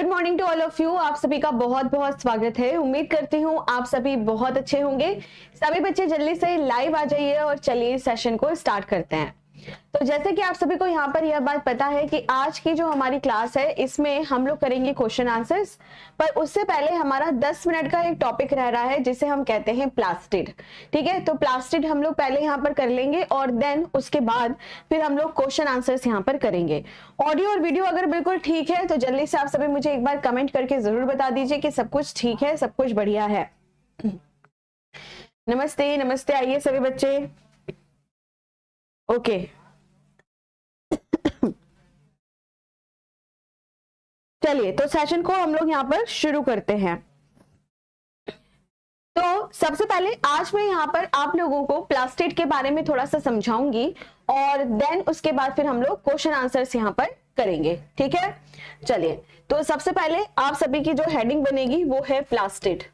Good morning to all of you. आप सभी का बहुत बहुत स्वागत है। उम्मीद करती हूँ आप सभी बहुत अच्छे होंगे। सभी बच्चे जल्दी से लाइव आ जाइए और चलिए सेशन को स्टार्ट करते हैं। तो जैसे कि आप सभी को यहाँ पर यह बात पता है कि आज की जो हमारी क्लास है इसमें हम लोग करेंगे क्वेश्चन आंसर्स, पर उससे पहले हमारा 10 मिनट का एक टॉपिक रह रहा है जिसे हम कहते हैं प्लास्टिड। ठीक है, तो प्लास्टिड हम लोग पहले यहाँ पर कर लेंगे और देन उसके बाद फिर हम लोग क्वेश्चन आंसर्स यहाँ पर करेंगे। ऑडियो और वीडियो अगर बिल्कुल ठीक है तो जल्दी से आप सभी मुझे एक बार कमेंट करके जरूर बता दीजिए कि सब कुछ ठीक है, सब कुछ बढ़िया है। नमस्ते नमस्ते, आइए सभी बच्चे। ओके चलिए, तो सेशन को हम लोग यहाँ पर शुरू करते हैं। तो सबसे पहले आज मैं यहाँ पर आप लोगों को प्लास्टिड के बारे में थोड़ा सा समझाऊंगी और देन उसके बाद फिर हम लोग क्वेश्चन आंसर्स यहाँ पर करेंगे। ठीक है, चलिए। तो सबसे पहले आप सभी की जो हेडिंग बनेगी वो है प्लास्टिड।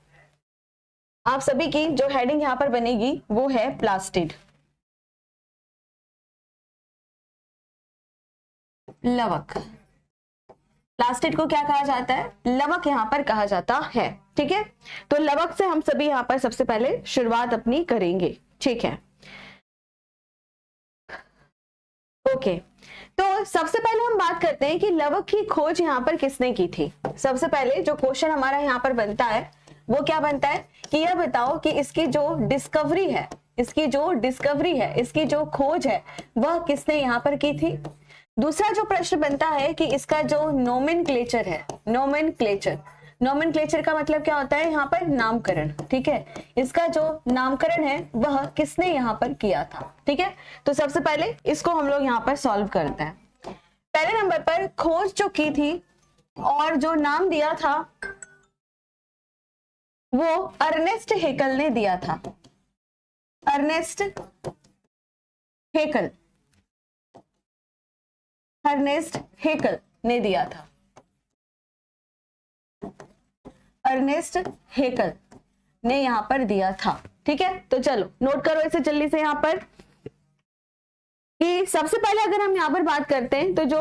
आप सभी की जो हेडिंग यहाँ पर बनेगी वो है प्लास्टिड। लवक, प्लास्टिड को क्या कहा जाता है? लवक यहाँ पर कहा जाता है। ठीक है, तो लवक से हम सभी यहाँ पर सबसे पहले शुरुआत अपनी करेंगे। ठीक है, ओके। तो सबसे पहले हम बात करते हैं कि लवक की खोज यहाँ पर किसने की थी। सबसे पहले जो क्वेश्चन हमारा यहाँ पर बनता है वो क्या बनता है कि यह बताओ कि इसकी जो डिस्कवरी है, इसकी जो खोज है वह किसने यहाँ पर की थी। दूसरा जो प्रश्न बनता है कि इसका जो नोमेनक्लेचर है, नोमेनक्लेचर का मतलब क्या होता है? यहाँ पर नामकरण। ठीक है, इसका जो नामकरण है वह किसने यहाँ पर किया था। ठीक है, तो सबसे पहले इसको हम लोग यहाँ पर सॉल्व करते हैं। पहले नंबर पर खोज जो की थी और जो नाम दिया था वो अर्नेस्ट हेकल ने दिया था। अर्नेस्ट हेकल ने दिया था। अर्नेस्ट हेकल ने यहां पर दिया था। ठीक है, तो चलो नोट करो इसे जल्दी से यहाँ पर कि सबसे पहले अगर हम यहाँ पर बात करते हैं तो जो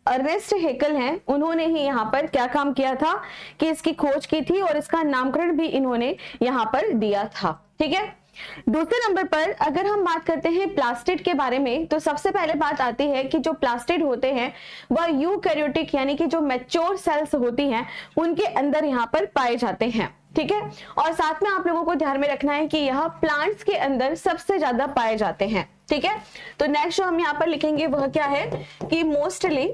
अर्नेस्ट हेकल हैं उन्होंने ही यहाँ पर क्या काम किया था कि इसकी खोज की थी और इसका नामकरण भी इन्होंने यहाँ पर दिया था। ठीक है, दूसरे नंबर पर अगर हम बात करते हैं प्लास्टिड के बारे में तो सबसे पहले बात आती है कि जो प्लास्टिड होते हैं वह यूकैरियोटिक यानी कि जो मैच्योर सेल्स होती हैं उनके अंदर यहाँ पर पाए जाते हैं। ठीक है, और साथ में आप लोगों को ध्यान में रखना है कि यह प्लांट्स के अंदर सबसे ज्यादा पाए जाते हैं। ठीक है, तो नेक्स्ट जो हम यहाँ पर लिखेंगे वह क्या है कि mostly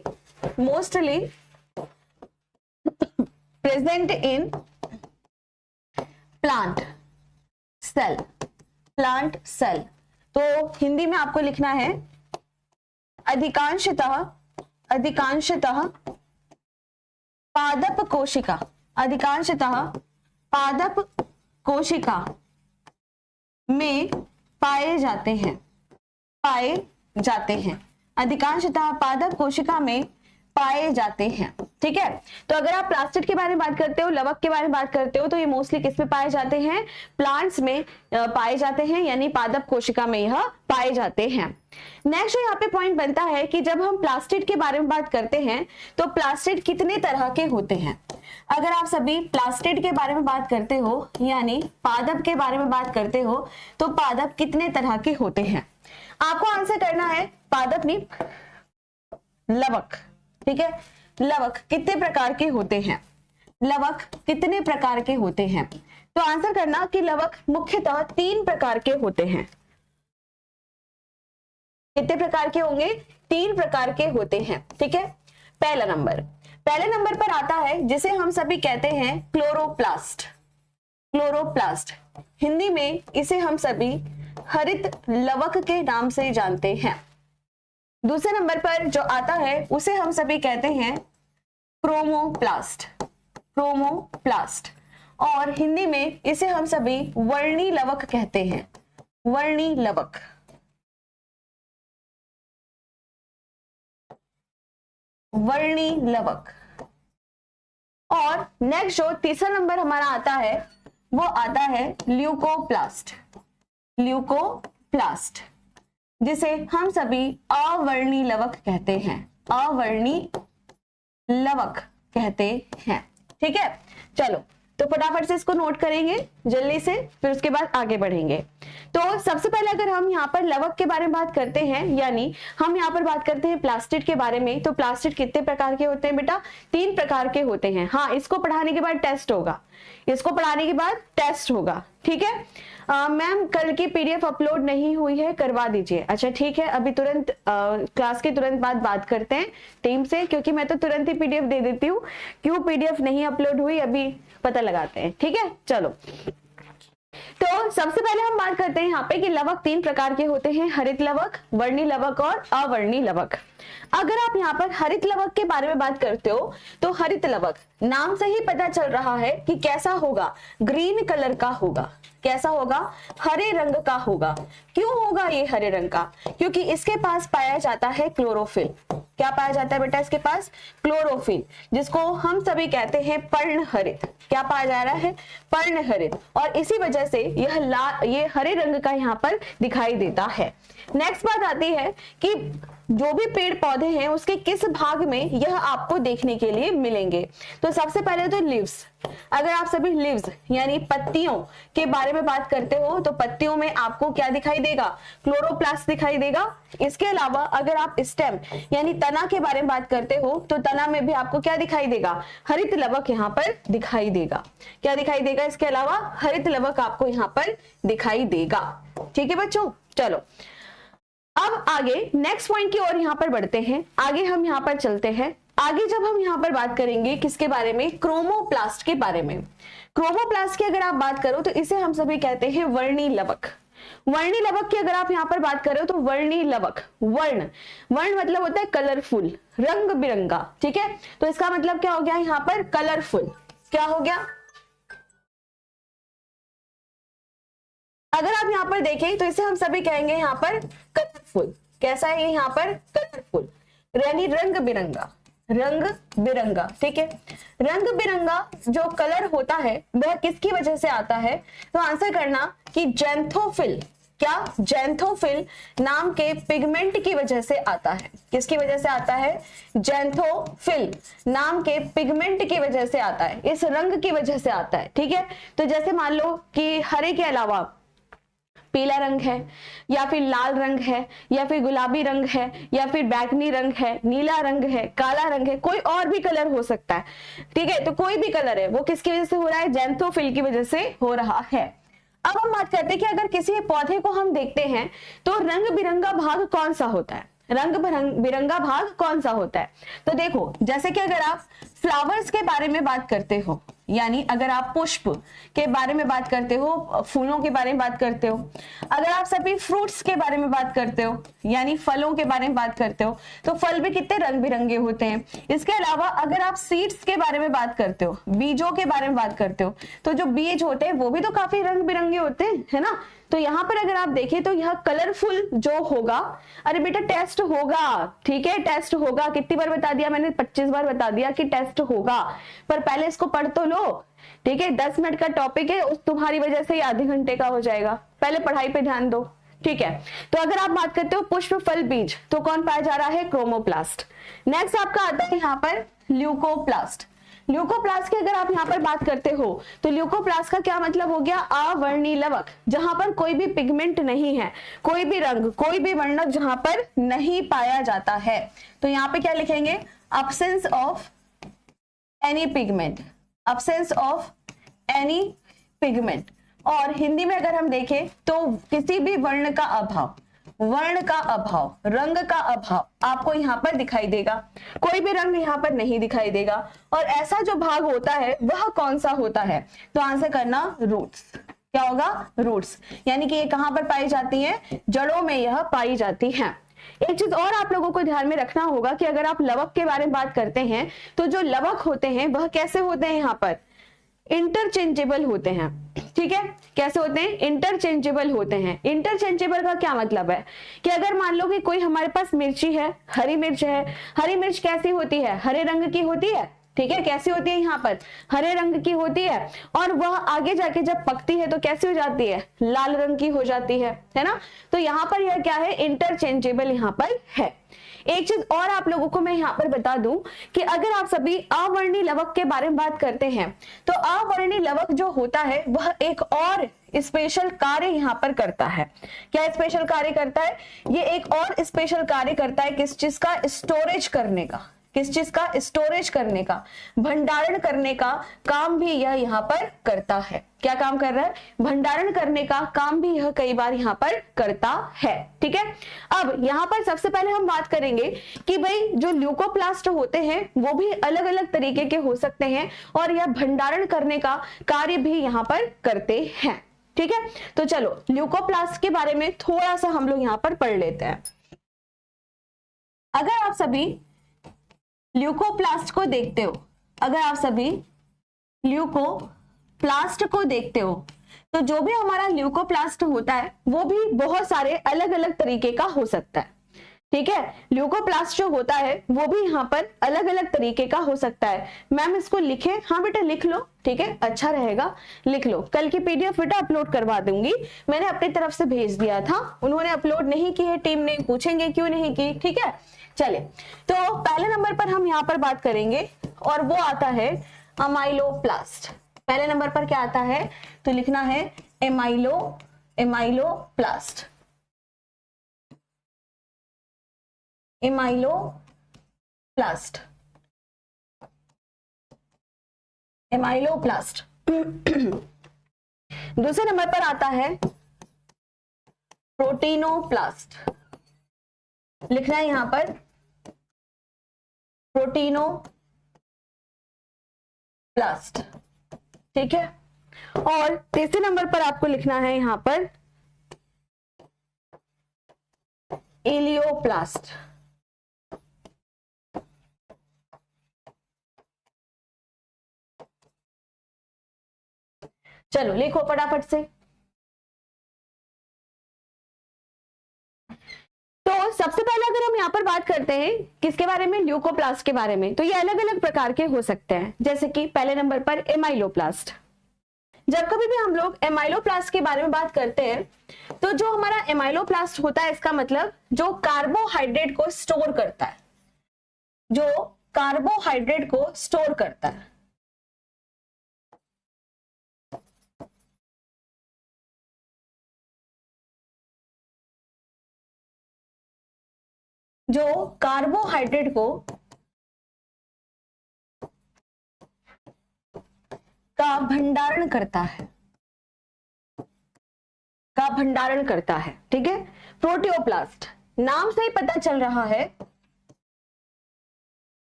present in plant cell. तो हिंदी में आपको लिखना है अधिकांशतः पादप कोशिका में पाए जाते हैं। अधिकांशतः पादप कोशिका में पाए जाते हैं। ठीक है, तो अगर आप प्लास्टिड के बारे में बात करते हो, लवक के बारे में बात करते हो तो ये मोस्टली किस में पाए जाते हैं? प्लांट्स में पाए जाते हैं, यानी पादप कोशिका में यह पाए जाते हैं। नेक्स्ट यहाँ पे पॉइंट बनता है कि जब हम प्लास्टिड के बारे में बात करते हैं तो प्लास्टिड कितने तरह के होते हैं। अगर आप सभी प्लास्टिड के बारे में बात करते हो यानी पादप के बारे में बात करते हो तो पादप कितने तरह के होते हैं? आपको आंसर करना है पादप नहीं, लवक। ठीक है, लवक कितने प्रकार के होते हैं? तो आंसर करना कि लवक मुख्यतः 3 प्रकार के होते हैं। कितने प्रकार के होंगे? 3 प्रकार के होते हैं। ठीक है, पहले नंबर पर आता है जिसे हम सभी कहते हैं क्लोरोप्लास्ट। हिंदी में इसे हम सभी हरित लवक के नाम से जानते हैं। दूसरे नंबर पर जो आता है उसे हम सभी कहते हैं क्रोमोप्लास्ट, और हिंदी में इसे हम सभी वर्णी लवक कहते हैं। वर्णी लवक। और नेक्स्ट जो तीसरा नंबर हमारा आता है वो आता है ल्यूकोप्लास्ट, जिसे हम सभी अवर्णी लवक कहते हैं। अवर्णी लवक कहते हैं। ठीक है, चलो तो फटाफट से इसको नोट करेंगे जल्दी से, फिर उसके बाद आगे बढ़ेंगे। तो सबसे पहले अगर हम यहाँ पर लवक के बारे में बात करते हैं, यानी हम यहाँ पर बात करते हैं प्लास्टिड के बारे में, तो प्लास्टिड कितने प्रकार के होते हैं बेटा? 3 प्रकार के होते हैं। हाँ, इसको पढ़ाने के बाद टेस्ट होगा, इसको पढ़ाने के बाद टेस्ट होगा। ठीक है मैम, कल की पीडीएफ अपलोड नहीं हुई है, करवा दीजिए। अच्छा ठीक है, अभी तुरंत क्लास के तुरंत बाद बात करते हैं टीम से, क्योंकि मैं तो तुरंत ही पीडीएफ दे देती हूँ। क्यों पीडीएफ नहीं अपलोड हुई अभी पता लगाते हैं। ठीक है, चलो तो सबसे पहले हम बात करते हैं यहाँ पे कि लवक 3 प्रकार के होते हैं, हरित लवक, वर्णी लवक और अवर्णी लवक। अगर आप यहाँ पर हरित लवक के बारे में बात करते हो तो हरित लवक नाम से ही पता चल रहा है कि कैसा होगा, ग्रीन कलर का होगा। कैसा होगा? हरे रंग का होगा। क्यों होगा ये हरे रंग का? क्योंकि इसके पास पाया जाता है क्लोरोफिल। क्या पाया जाता है बेटा इसके पास? क्लोरोफिल, जिसको हम सभी कहते हैं पर्णहरित। क्या पाया जा रहा है? पर्णहरित। और इसी वजह से ये हरे रंग का यहाँ पर दिखाई देता है। नेक्स्ट बात आती है कि जो भी पेड़ पौधे हैं उसके किस भाग में यह आपको देखने के लिए मिलेंगे। तो सबसे पहले तो लीव्स, अगर आप सभी लीव्स यानी पत्तियों के बारे में बात करते हो तो पत्तियों में आपको क्या दिखाई देगा? क्लोरोप्लास्ट दिखाई देगा। इसके अलावा अगर आप स्टेम यानी तना के बारे में बात करते हो तो तना में भी आपको क्या दिखाई देगा? हरित लवक यहाँ पर दिखाई देगा। क्या दिखाई देगा? इसके अलावा हरित लवक आपको यहाँ पर दिखाई देगा। ठीक है बच्चों, चलो अब आगे नेक्स्ट पॉइंट की ओर यहाँ पर बढ़ते हैं। आगे हम यहाँ पर चलते हैं। आगे जब हम यहाँ पर बात करेंगे किसके बारे में? क्रोमोप्लास्ट के बारे में। क्रोमोप्लास्ट की अगर आप बात करो तो इसे हम सभी कहते हैं वर्णी लवक। वर्णी लवक की अगर आप यहाँ पर बात करो तो वर्णी लवक, वर्ण मतलब होता है कलरफुल, रंग बिरंगा। ठीक है, तो इसका मतलब क्या हो गया यहाँ पर? कलरफुल। क्या हो गया? अगर आप यहाँ पर देखें तो इसे हम सभी कहेंगे यहाँ पर कलरफुल। कैसा है ये यहाँ पर? कलरफुल, यानी रंग बिरंगा, रंग बिरंगा। ठीक है, रंग बिरंगा जो कलर होता है वह किसकी वजह से आता है? तो आंसर करना कि जैंथोफिल, क्या? जैंथोफिल नाम के पिगमेंट की वजह से आता है। किसकी वजह से आता है? जैंथोफिल नाम के पिगमेंट की वजह से आता है, इस रंग की वजह से आता है। ठीक है, तो जैसे मान लो कि हरे के अलावा पीला रंग है, या फिर लाल रंग है, या फिर गुलाबी रंग है, या फिर बैगनी रंग है, नीला रंग है, काला रंग है, कोई और भी कलर हो सकता है। ठीक है, तो कोई भी कलर है वो किसकी वजह से हो रहा है? जैंथोफिल की वजह से हो रहा है। अब हम बात करते हैं कि अगर किसी पौधे को हम देखते हैं तो रंग बिरंगा भाग कौन सा होता है? रंग बिरंगा भाग कौन सा होता है? तो देखो, जैसे कि अगर आप फ्लावर्स के बारे में बात करते हो, यानी अगर आप पुष्प के बारे में बात करते हो, फूलों के बारे में बात करते हो, अगर आप सभी फ्रूट्स के बारे में बात करते हो यानी फलों के बारे में बात करते हो, तो फल भी कितने रंग बिरंगे होते हैं। इसके अलावा अगर आप सीड्स के बारे में बात करते हो, बीजों के बारे में बात करते हो, तो जो बीज होते हैं वो भी तो काफी रंग बिरंगे होते हैं, है ना। तो यहाँ पर अगर आप देखें तो यह कलरफुल जो होगा, अरे बेटा टेस्ट होगा, ठीक है टेस्ट होगा। कितनी बार बता दिया मैंने? 25 बार बता दिया कि टेस्ट होगा, पर पहले इसको पढ़ तो लो। ठीक है, 10 मिनट का टॉपिक है, उस तुम्हारी वजह से आधे घंटे का हो जाएगा। पहले पढ़ाई पे ध्यान दो। ठीक है, तो अगर आप बात करते हो पुष्प, फल, बीज, तो कौन पाया जा रहा है? क्रोमोप्लास्ट। नेक्स्ट आपका आता है यहाँ पर ल्यूकोप्लास्ट। ल्यूकोप्लास्ट की अगर आप यहाँ पर बात करते हो तो ल्यूकोप्लास्ट का क्या मतलब हो गया? अवर्णी लवक, जहां पर कोई भी पिगमेंट नहीं है, कोई भी रंग, कोई भी वर्णक जहां पर नहीं पाया जाता है। तो यहाँ पे क्या लिखेंगे? absence of any pigment, absence of any pigment. और हिंदी में अगर हम देखें तो किसी भी वर्ण का अभाव, वर्ण का अभाव, रंग का अभाव आपको यहाँ पर दिखाई देगा। कोई भी रंग यहाँ पर नहीं दिखाई देगा। और ऐसा जो भाग होता है वह कौन सा होता है? तो आंसर करना रूट्स। क्या होगा? रूट्स, यानी कि ये कहां पर पाई जाती हैं? जड़ों में यह पाई जाती हैं। एक चीज और आप लोगों को ध्यान में रखना होगा कि अगर आप लवक के बारे में बात करते हैं तो जो लवक होते हैं वह कैसे होते हैं? यहाँ पर इंटरचेंजेबल होते हैं। ठीक है, कैसे होते हैं? इंटरचेंजेबल होते हैं। इंटरचेंजेबल का क्या मतलब है कि अगर मान लो कि कोई हमारे पास मिर्ची है, हरी मिर्च है, हरी मिर्च कैसी होती है? हरे रंग की होती है, ठीक है, कैसी होती है यहाँ पर, हरे रंग की होती है, और वह आगे जाके जब पकती है तो कैसी हो जाती है, लाल रंग की हो जाती है ना। तो यहाँ पर यह क्या है, इंटरचेंजेबल यहाँ पर है। एक चीज और आप लोगों को मैं यहाँ पर बता दूं कि अगर आप सभी अवर्णी लवक के बारे में बात करते हैं तो अवर्णी लवक जो होता है वह एक और स्पेशल कार्य यहाँ पर करता है। क्या स्पेशल कार्य करता है, ये एक और स्पेशल कार्य करता है, किस चीज का, स्टोरेज करने का, किस चीज का, स्टोरेज करने का, भंडारण करने का काम भी यह यहाँ पर करता है। क्या काम कर रहा है, भंडारण करने का काम भी यह कई बार यहाँ पर करता है। ठीक है, अब यहाँ पर सबसे पहले हम बात करेंगे कि भाई जो ल्यूकोप्लास्ट होते हैं वो भी अलग अलग तरीके के हो सकते हैं और यह भंडारण करने का कार्य भी यहाँ पर करते हैं। ठीक है, तो चलो ल्यूकोप्लास्ट के बारे में थोड़ा सा हम लोग यहाँ पर पढ़ लेते हैं। अगर आप सभी ल्यूकोप्लास्ट को देखते हो, अगर आप सभी ल्यूकोप्लास्ट को देखते हो तो जो भी हमारा ल्यूकोप्लास्ट होता है वो भी बहुत सारे अलग अलग तरीके का हो सकता है। ठीक है, ल्यूकोप्लास्ट जो होता है वो भी यहाँ पर अलग अलग तरीके का हो सकता है। मैम इसको लिखे, हाँ बेटा लिख लो, ठीक है, अच्छा रहेगा, लिख लो। कल की पीडीएफ बेटा अपलोड करवा दूंगी, मैंने अपनी तरफ से भेज दिया था, उन्होंने अपलोड नहीं की है टीम ने, पूछेंगे क्यों नहीं की। ठीक है, चले तो पहले नंबर पर हम यहाँ पर बात करेंगे और वो आता है अमाइलोप्लास्ट। पहले नंबर पर क्या आता है, तो लिखना है एमाइलोप्लास्ट, एमाइलोप्लास्ट, एमाइलोप्लास्ट। दूसरे नंबर पर आता है प्रोटीनोप्लास्ट, लिखना है यहां पर प्रोटीनोप्लास्ट। ठीक है, और तीसरे नंबर पर आपको लिखना है यहां पर एलियोप्लास्ट। चलो लिखो फटाफट से। तो सबसे पहले अगर हम यहाँ पर बात करते हैं किसके बारे में, ल्यूकोप्लास्ट के बारे में, तो ये अलग अलग प्रकार के हो सकते हैं। जैसे कि पहले नंबर पर एमाइलोप्लास्ट। जब कभी भी हम लोग एमाइलोप्लास्ट के बारे में बात करते हैं तो जो हमारा एमाइलोप्लास्ट होता है इसका मतलब जो कार्बोहाइड्रेट को स्टोर करता है, जो कार्बोहाइड्रेट को स्टोर करता है। जो कार्बोहाइड्रेट को का भंडारण करता है, का भंडारण करता है। ठीक है, प्रोटियोप्लास्ट, नाम से ही पता चल रहा है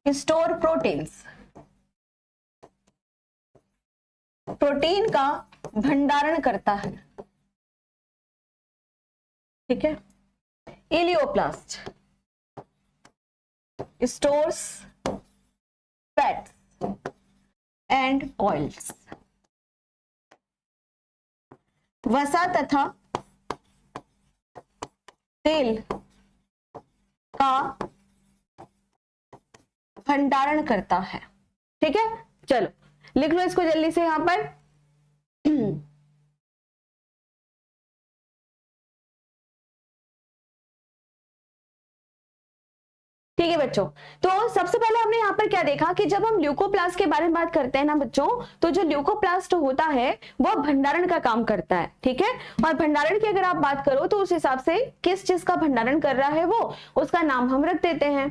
स्टोर प्रोटीन्स, प्रोटीन का भंडारण करता है। ठीक है, elaioplast stores fats and oils, वसा तथा तेल का भंडारण करता है। ठीक है, चलो लिख लो इसको जल्दी से यहां पर। ठीक है बच्चों, तो सबसे पहले हमने यहाँ पर क्या देखा कि जब हम ल्यूकोप्लास्ट के बारे में बात करते हैं ना बच्चों, तो जो ल्यूकोप्लास्ट होता है वह भंडारण का काम करता है। ठीक है, और भंडारण की अगर आप बात करो तो उस हिसाब से किस चीज का भंडारण कर रहा है वो, उसका नाम हम रख देते हैं।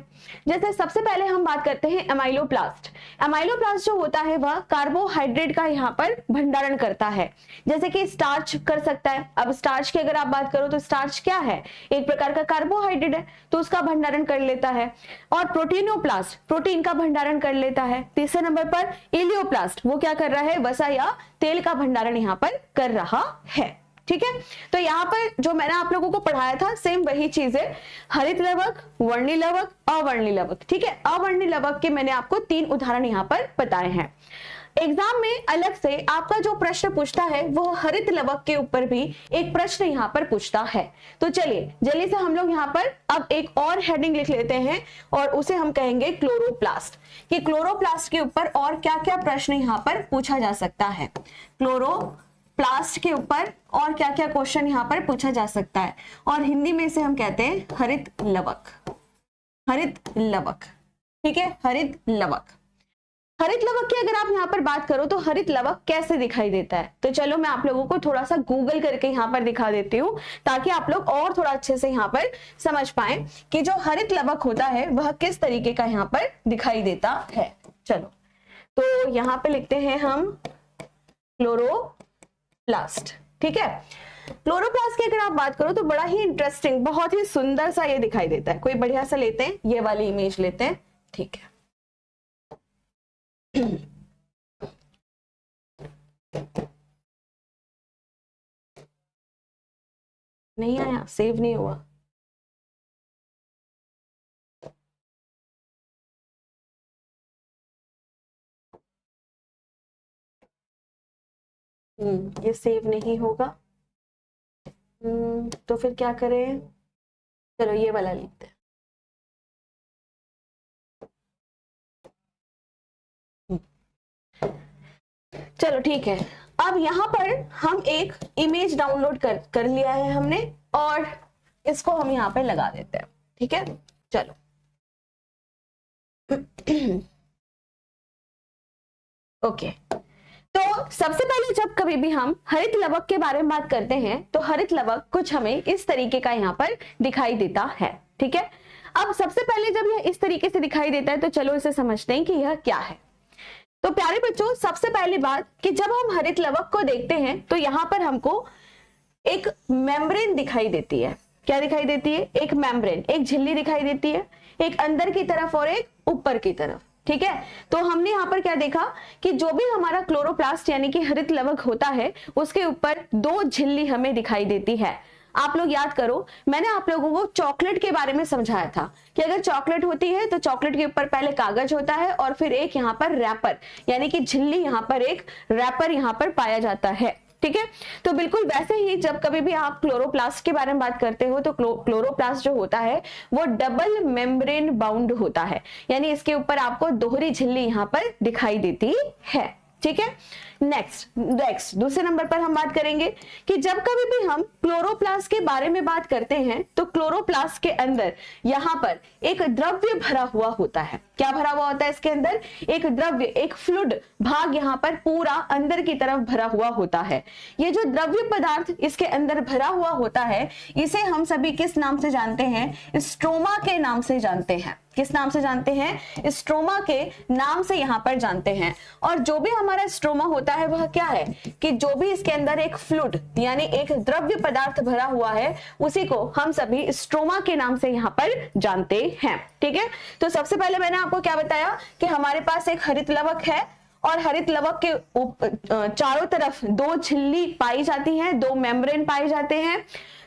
जैसे सबसे पहले हम बात करते हैं एमाइलोप्लास्ट। एमाइलोप्लास्ट जो होता है वह कार्बोहाइड्रेट का यहाँ पर भंडारण करता है, जैसे कि स्टार्च कर सकता है। अब स्टार्च की अगर आप बात करो तो स्टार्च क्या है, एक प्रकार का कार्बोहाइड्रेट है, तो उसका भंडारण कर लेता है। और प्रोटीनोप्लास्ट प्रोटीन का भंडारण कर लेता है। तीसरे नंबर पर एलियोप्लास्ट, वो क्या कर रहा है, वसा या तेल का भंडारण यहाँ पर कर रहा है। ठीक है, तो यहाँ पर जो मैंने आप लोगों को पढ़ाया था सेम वही चीज है, हरित लवक, वर्णी लवक, अवर्णी लवक। ठीक है, अवर्णी लवक के मैंने आपको 3 उदाहरण यहाँ पर बताए हैं। एग्जाम में अलग से आपका जो प्रश्न पूछता है वो हरित लवक के ऊपर भी एक प्रश्न यहाँ पर पूछता है। तो चलिए जल्दी से हम लोग यहाँ पर अब एक और हेडिंग लिख लेते हैं और उसे हम कहेंगे क्लोरोप्लास्ट, कि क्लोरोप्लास्ट के ऊपर और क्या क्या प्रश्न यहाँ पर पूछा जा सकता है। क्लोरोप्लास्ट के ऊपर और क्या क्या क्वेश्चन यहाँ पर पूछा जा सकता है, और हिंदी में इसे हम कहते हैं हरित लवक। हरित लवक, ठीक है, हरित लवक। हरित लवक की अगर आप यहाँ पर बात करो तो हरित लवक कैसे दिखाई देता है, तो चलो मैं आप लोगों को थोड़ा सा गूगल करके यहाँ पर दिखा देती हूँ ताकि आप लोग और थोड़ा अच्छे से यहाँ पर समझ पाए कि जो हरित लवक होता है वह किस तरीके का यहाँ पर दिखाई देता है। चलो तो यहाँ पे लिखते हैं हम क्लोरोप्लास्ट, ठीक है। क्लोरोप्लास्ट की अगर आप बात करो तो बड़ा ही इंटरेस्टिंग, बहुत ही सुंदर सा ये दिखाई देता है। कोई बढ़िया सा लेते हैं, ये वाली इमेज लेते हैं, ठीक है। नहीं आया, सेव नहीं हुआ। ये सेव नहीं होगा। तो फिर क्या करें, चलो ये वाला लिखते हैं। चलो ठीक है, अब यहाँ पर हम एक इमेज डाउनलोड कर लिया है हमने, और इसको हम यहाँ पर लगा देते हैं, ठीक है। चलो ओके, तो सबसे पहले जब कभी भी हम हरित लवक के बारे में बात करते हैं तो हरित लवक कुछ हमें इस तरीके का यहाँ पर दिखाई देता है, ठीक है। अब सबसे पहले जब यह इस तरीके से दिखाई देता है तो चलो इसे समझते हैं कि यह क्या है। तो प्यारे बच्चों, सबसे पहली बात कि जब हम हरित लवक को देखते हैं तो यहाँ पर हमको एक मेम्ब्रेन दिखाई देती है। क्या दिखाई देती है? एक मेम्ब्रेन, एक झिल्ली दिखाई देती है, एक अंदर की तरफ और एक ऊपर की तरफ, ठीक है। तो हमने यहाँ पर क्या देखा कि जो भी हमारा क्लोरोप्लास्ट यानी कि हरित लवक होता है उसके ऊपर दो झिल्ली हमें दिखाई देती है। आप लोग याद करो, मैंने आप लोगों को चॉकलेट के बारे में समझाया था कि अगर चॉकलेट होती है तो चॉकलेट के ऊपर पहले कागज होता है और फिर एक यहाँ पर रैपर यानी कि झिल्ली, यहाँ पर एक रैपर यहाँ पर पाया जाता है, ठीक है। तो बिल्कुल वैसे ही जब कभी भी आप क्लोरोप्लास्ट के बारे में बात करते हो तो क्लोरोप्लास्ट जो होता है वो डबल मेम्ब्रेन बाउंड होता है, यानी इसके ऊपर आपको दोहरी झिल्ली यहाँ पर दिखाई देती है, ठीक है। नेक्स्ट दूसरे नंबर पर हम बात करेंगे कि जब कभी भी हम क्लोरोप्लास्ट के बारे में बात करते हैं तो क्लोरोप्लास्ट के अंदर यहाँ पर एक द्रव्य भरा हुआ होता है। क्या भरा हुआ होता है? इसके अंदर एक द्रव्य, एक फ्लूइड भाग यहाँ पर पूरा अंदर की तरफ भरा हुआ होता है। ये जो द्रव्य पदार्थ इसके अंदर भरा हुआ होता है इसे हम सभी किस नाम से जानते हैं? स्ट्रोमा के नाम से जानते हैं। किस नाम से जानते हैं? स्ट्रोमा के नाम से यहाँ पर जानते हैं। और जो भी हमारा स्ट्रोमा होता है वह क्या है कि जो भी इसके अंदर एक फ्लूइड यानी एक द्रव्य पदार्थ भरा हुआ है उसी को हम सभी स्ट्रोमा के नाम से यहाँ पर जानते हैं, ठीक है। तो सबसे पहले मैंने आपको क्या बताया कि हमारे पास एक हरित लवक है और हरित लवक के चारों तरफ दो झिल्ली पाई जाती हैं, दो मेम्ब्रेन पाए जाते हैं।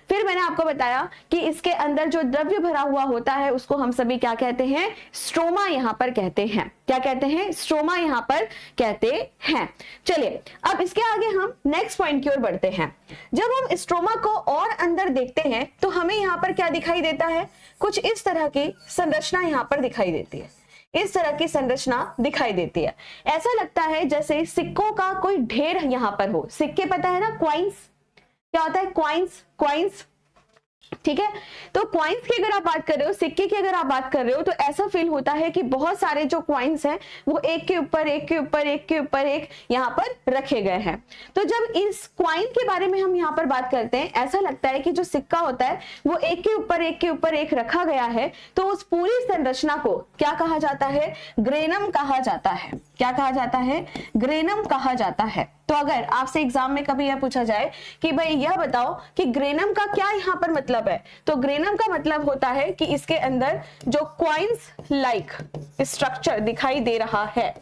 फिर मैंने आपको बताया कि इसके अंदर जो द्रव्य भरा हुआ होता है उसको हम सभी क्या कहते हैं? स्ट्रोमा यहाँ पर कहते हैं। क्या कहते हैं? स्ट्रोमा यहाँ पर कहते हैं। चलिए अब इसके आगे हम नेक्स्ट पॉइंट की ओर बढ़ते हैं। जब हम स्ट्रोमा को और अंदर देखते हैं तो हमें यहाँ पर क्या दिखाई देता है? कुछ इस तरह की संरचना यहाँ पर दिखाई देती है। इस तरह की संरचना दिखाई देती है। ऐसा लगता है जैसे सिक्कों का कोई ढेर यहाँ पर हो। सिक्के पता है ना, क्वाइंस क्या होता है? क्वाइंस, ठीक है। तो क्वाइंस की अगर आप बात कर रहे हो, सिक्के की अगर आप बात कर रहे हो तो ऐसा फील होता है कि बहुत सारे जो क्वाइंस हैं वो एक के ऊपर एक यहाँ पर रखे गए हैं। तो जब इस क्वाइन के बारे में हम यहाँ पर बात करते हैं ऐसा लगता है कि जो सिक्का होता है वो एक के ऊपर एक रखा गया है। तो उस पूरी संरचना को क्या कहा जाता है? ग्रेनम कहा जाता है। क्या कहा जाता है? ग्रेनम कहा जाता है। तो अगर आपसे एग्जाम में कभी यह पूछा जाए कि भाई यह बताओ कि ग्रेनम का क्या यहाँ पर मतलब है, तो ग्रेनम का मतलब होता है कि इसके अंदर जो क्वाइंस लाइक स्ट्रक्चर दिखाई दे रहा है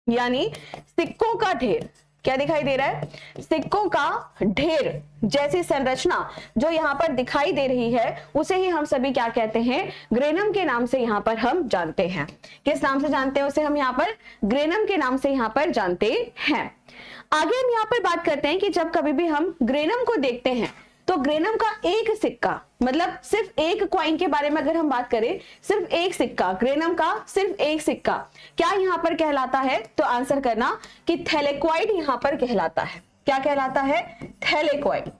यानी सिक्कों का ढेर, क्या दिखाई दे रहा है? सिक्कों का ढेर जैसी संरचना जो यहाँ पर दिखाई दे रही है उसे ही हम सभी क्या कहते हैं? ग्रेनम के नाम से यहाँ पर हम जानते हैं। किस नाम से जानते हैं उसे? हम यहाँ पर ग्रेनम के नाम से यहाँ पर जानते हैं। आगे हम यहाँ पर बात करते हैं कि जब कभी भी हम ग्रेनम को देखते हैं तो ग्रेनम का एक सिक्का, मतलब सिर्फ एक कॉइन के बारे में अगर हम बात करें, सिर्फ एक सिक्का, ग्रेनम का सिर्फ एक सिक्का क्या यहाँ पर कहलाता है? तो आंसर करना कि थैलेक्वाइड यहाँ पर कहलाता है। क्या कहलाता है? थैलेक्वाइड।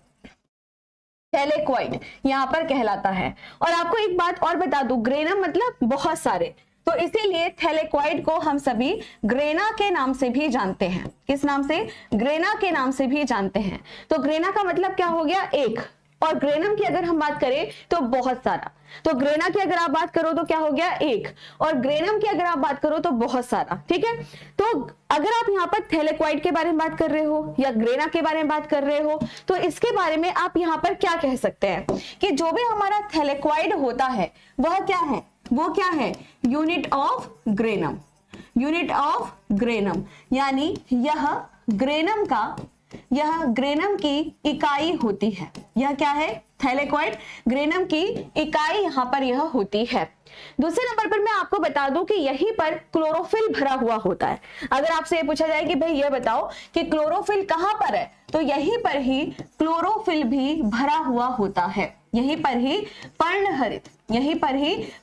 थैलेक्वाइड यहाँ पर कहलाता है। और आपको एक बात और बता दूं, ग्रेनम मतलब बहुत सारे, तो इसीलिए थैलेक्वाइड को हम सभी ग्रेना के नाम से भी जानते हैं। किस नाम से? ग्रेना के नाम से भी जानते हैं। तो ग्रेना का मतलब क्या हो गया? एक, और ग्रेनम की अगर हम बात करें तो बहुत सारा। तो ग्रेना की अगर आप बात करो तो क्या हो गया? एक, और ग्रेनम की अगर आप बात करो तो बहुत सारा। ठीक है, तो अगर आप यहाँ पर थैलेक्वाइड के बारे में बात कर रहे हो या ग्रेना के बारे में बात कर रहे हो तो इसके बारे में आप यहाँ पर क्या कह सकते हैं कि जो भी हमारा थैलेक्वाइड होता है वह क्या है? वो क्या है? Unit of granum. Unit of granum यानी यह ग्रेनम की इकाई होती है। यह क्या है? थैलेक्वाइड ग्रेनम की इकाई यहाँ पर यह होती है। दूसरे नंबर पर मैं आपको बता दूं कि यहीं पर क्लोरोफिल भरा हुआ होता है। अगर आपसे ये पूछा जाए कि भाई ये बताओ कि क्लोरोफिल कहां पर है, तो यहीं पर ही क्लोरोफिल भी भरा हुआ होता है। यहीं पर ही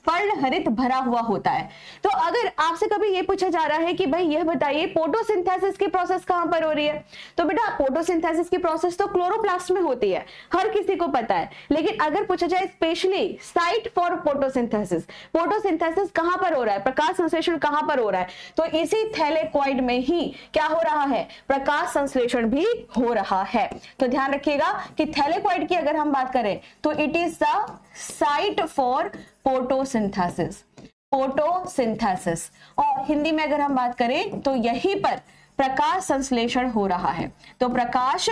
पर्णहरित भरा हुआ होता है। तो अगर आपसे कभी ये पूछा जा रहा है कि भाई यह बताइए फोटोसिंथेसिस की प्रोसेस कहां पर हो रही है, तो बेटा फोटोसिंथेसिस की प्रोसेस तो क्लोरोप्लास्ट में होती है, हर किसी को पता है। लेकिन अगर पूछा जाए specially site for photosynthesis, photosynthesis कहां पर हो रहा है, प्रकाश संश्लेषण कहां पर हो रहा है, तो इसी थैलेक्वाइड में ही क्या हो रहा है? प्रकाश संश्लेषण भी हो रहा है। तो ध्यान रखिएगा कि थैलेक्वाइड की अगर हम बात करें तो it is the site for photosynthesis. Photosynthesis, और हिंदी में अगर हम बात करें तो यहीं पर प्रकाश संश्लेषण हो रहा है। तो प्रकाश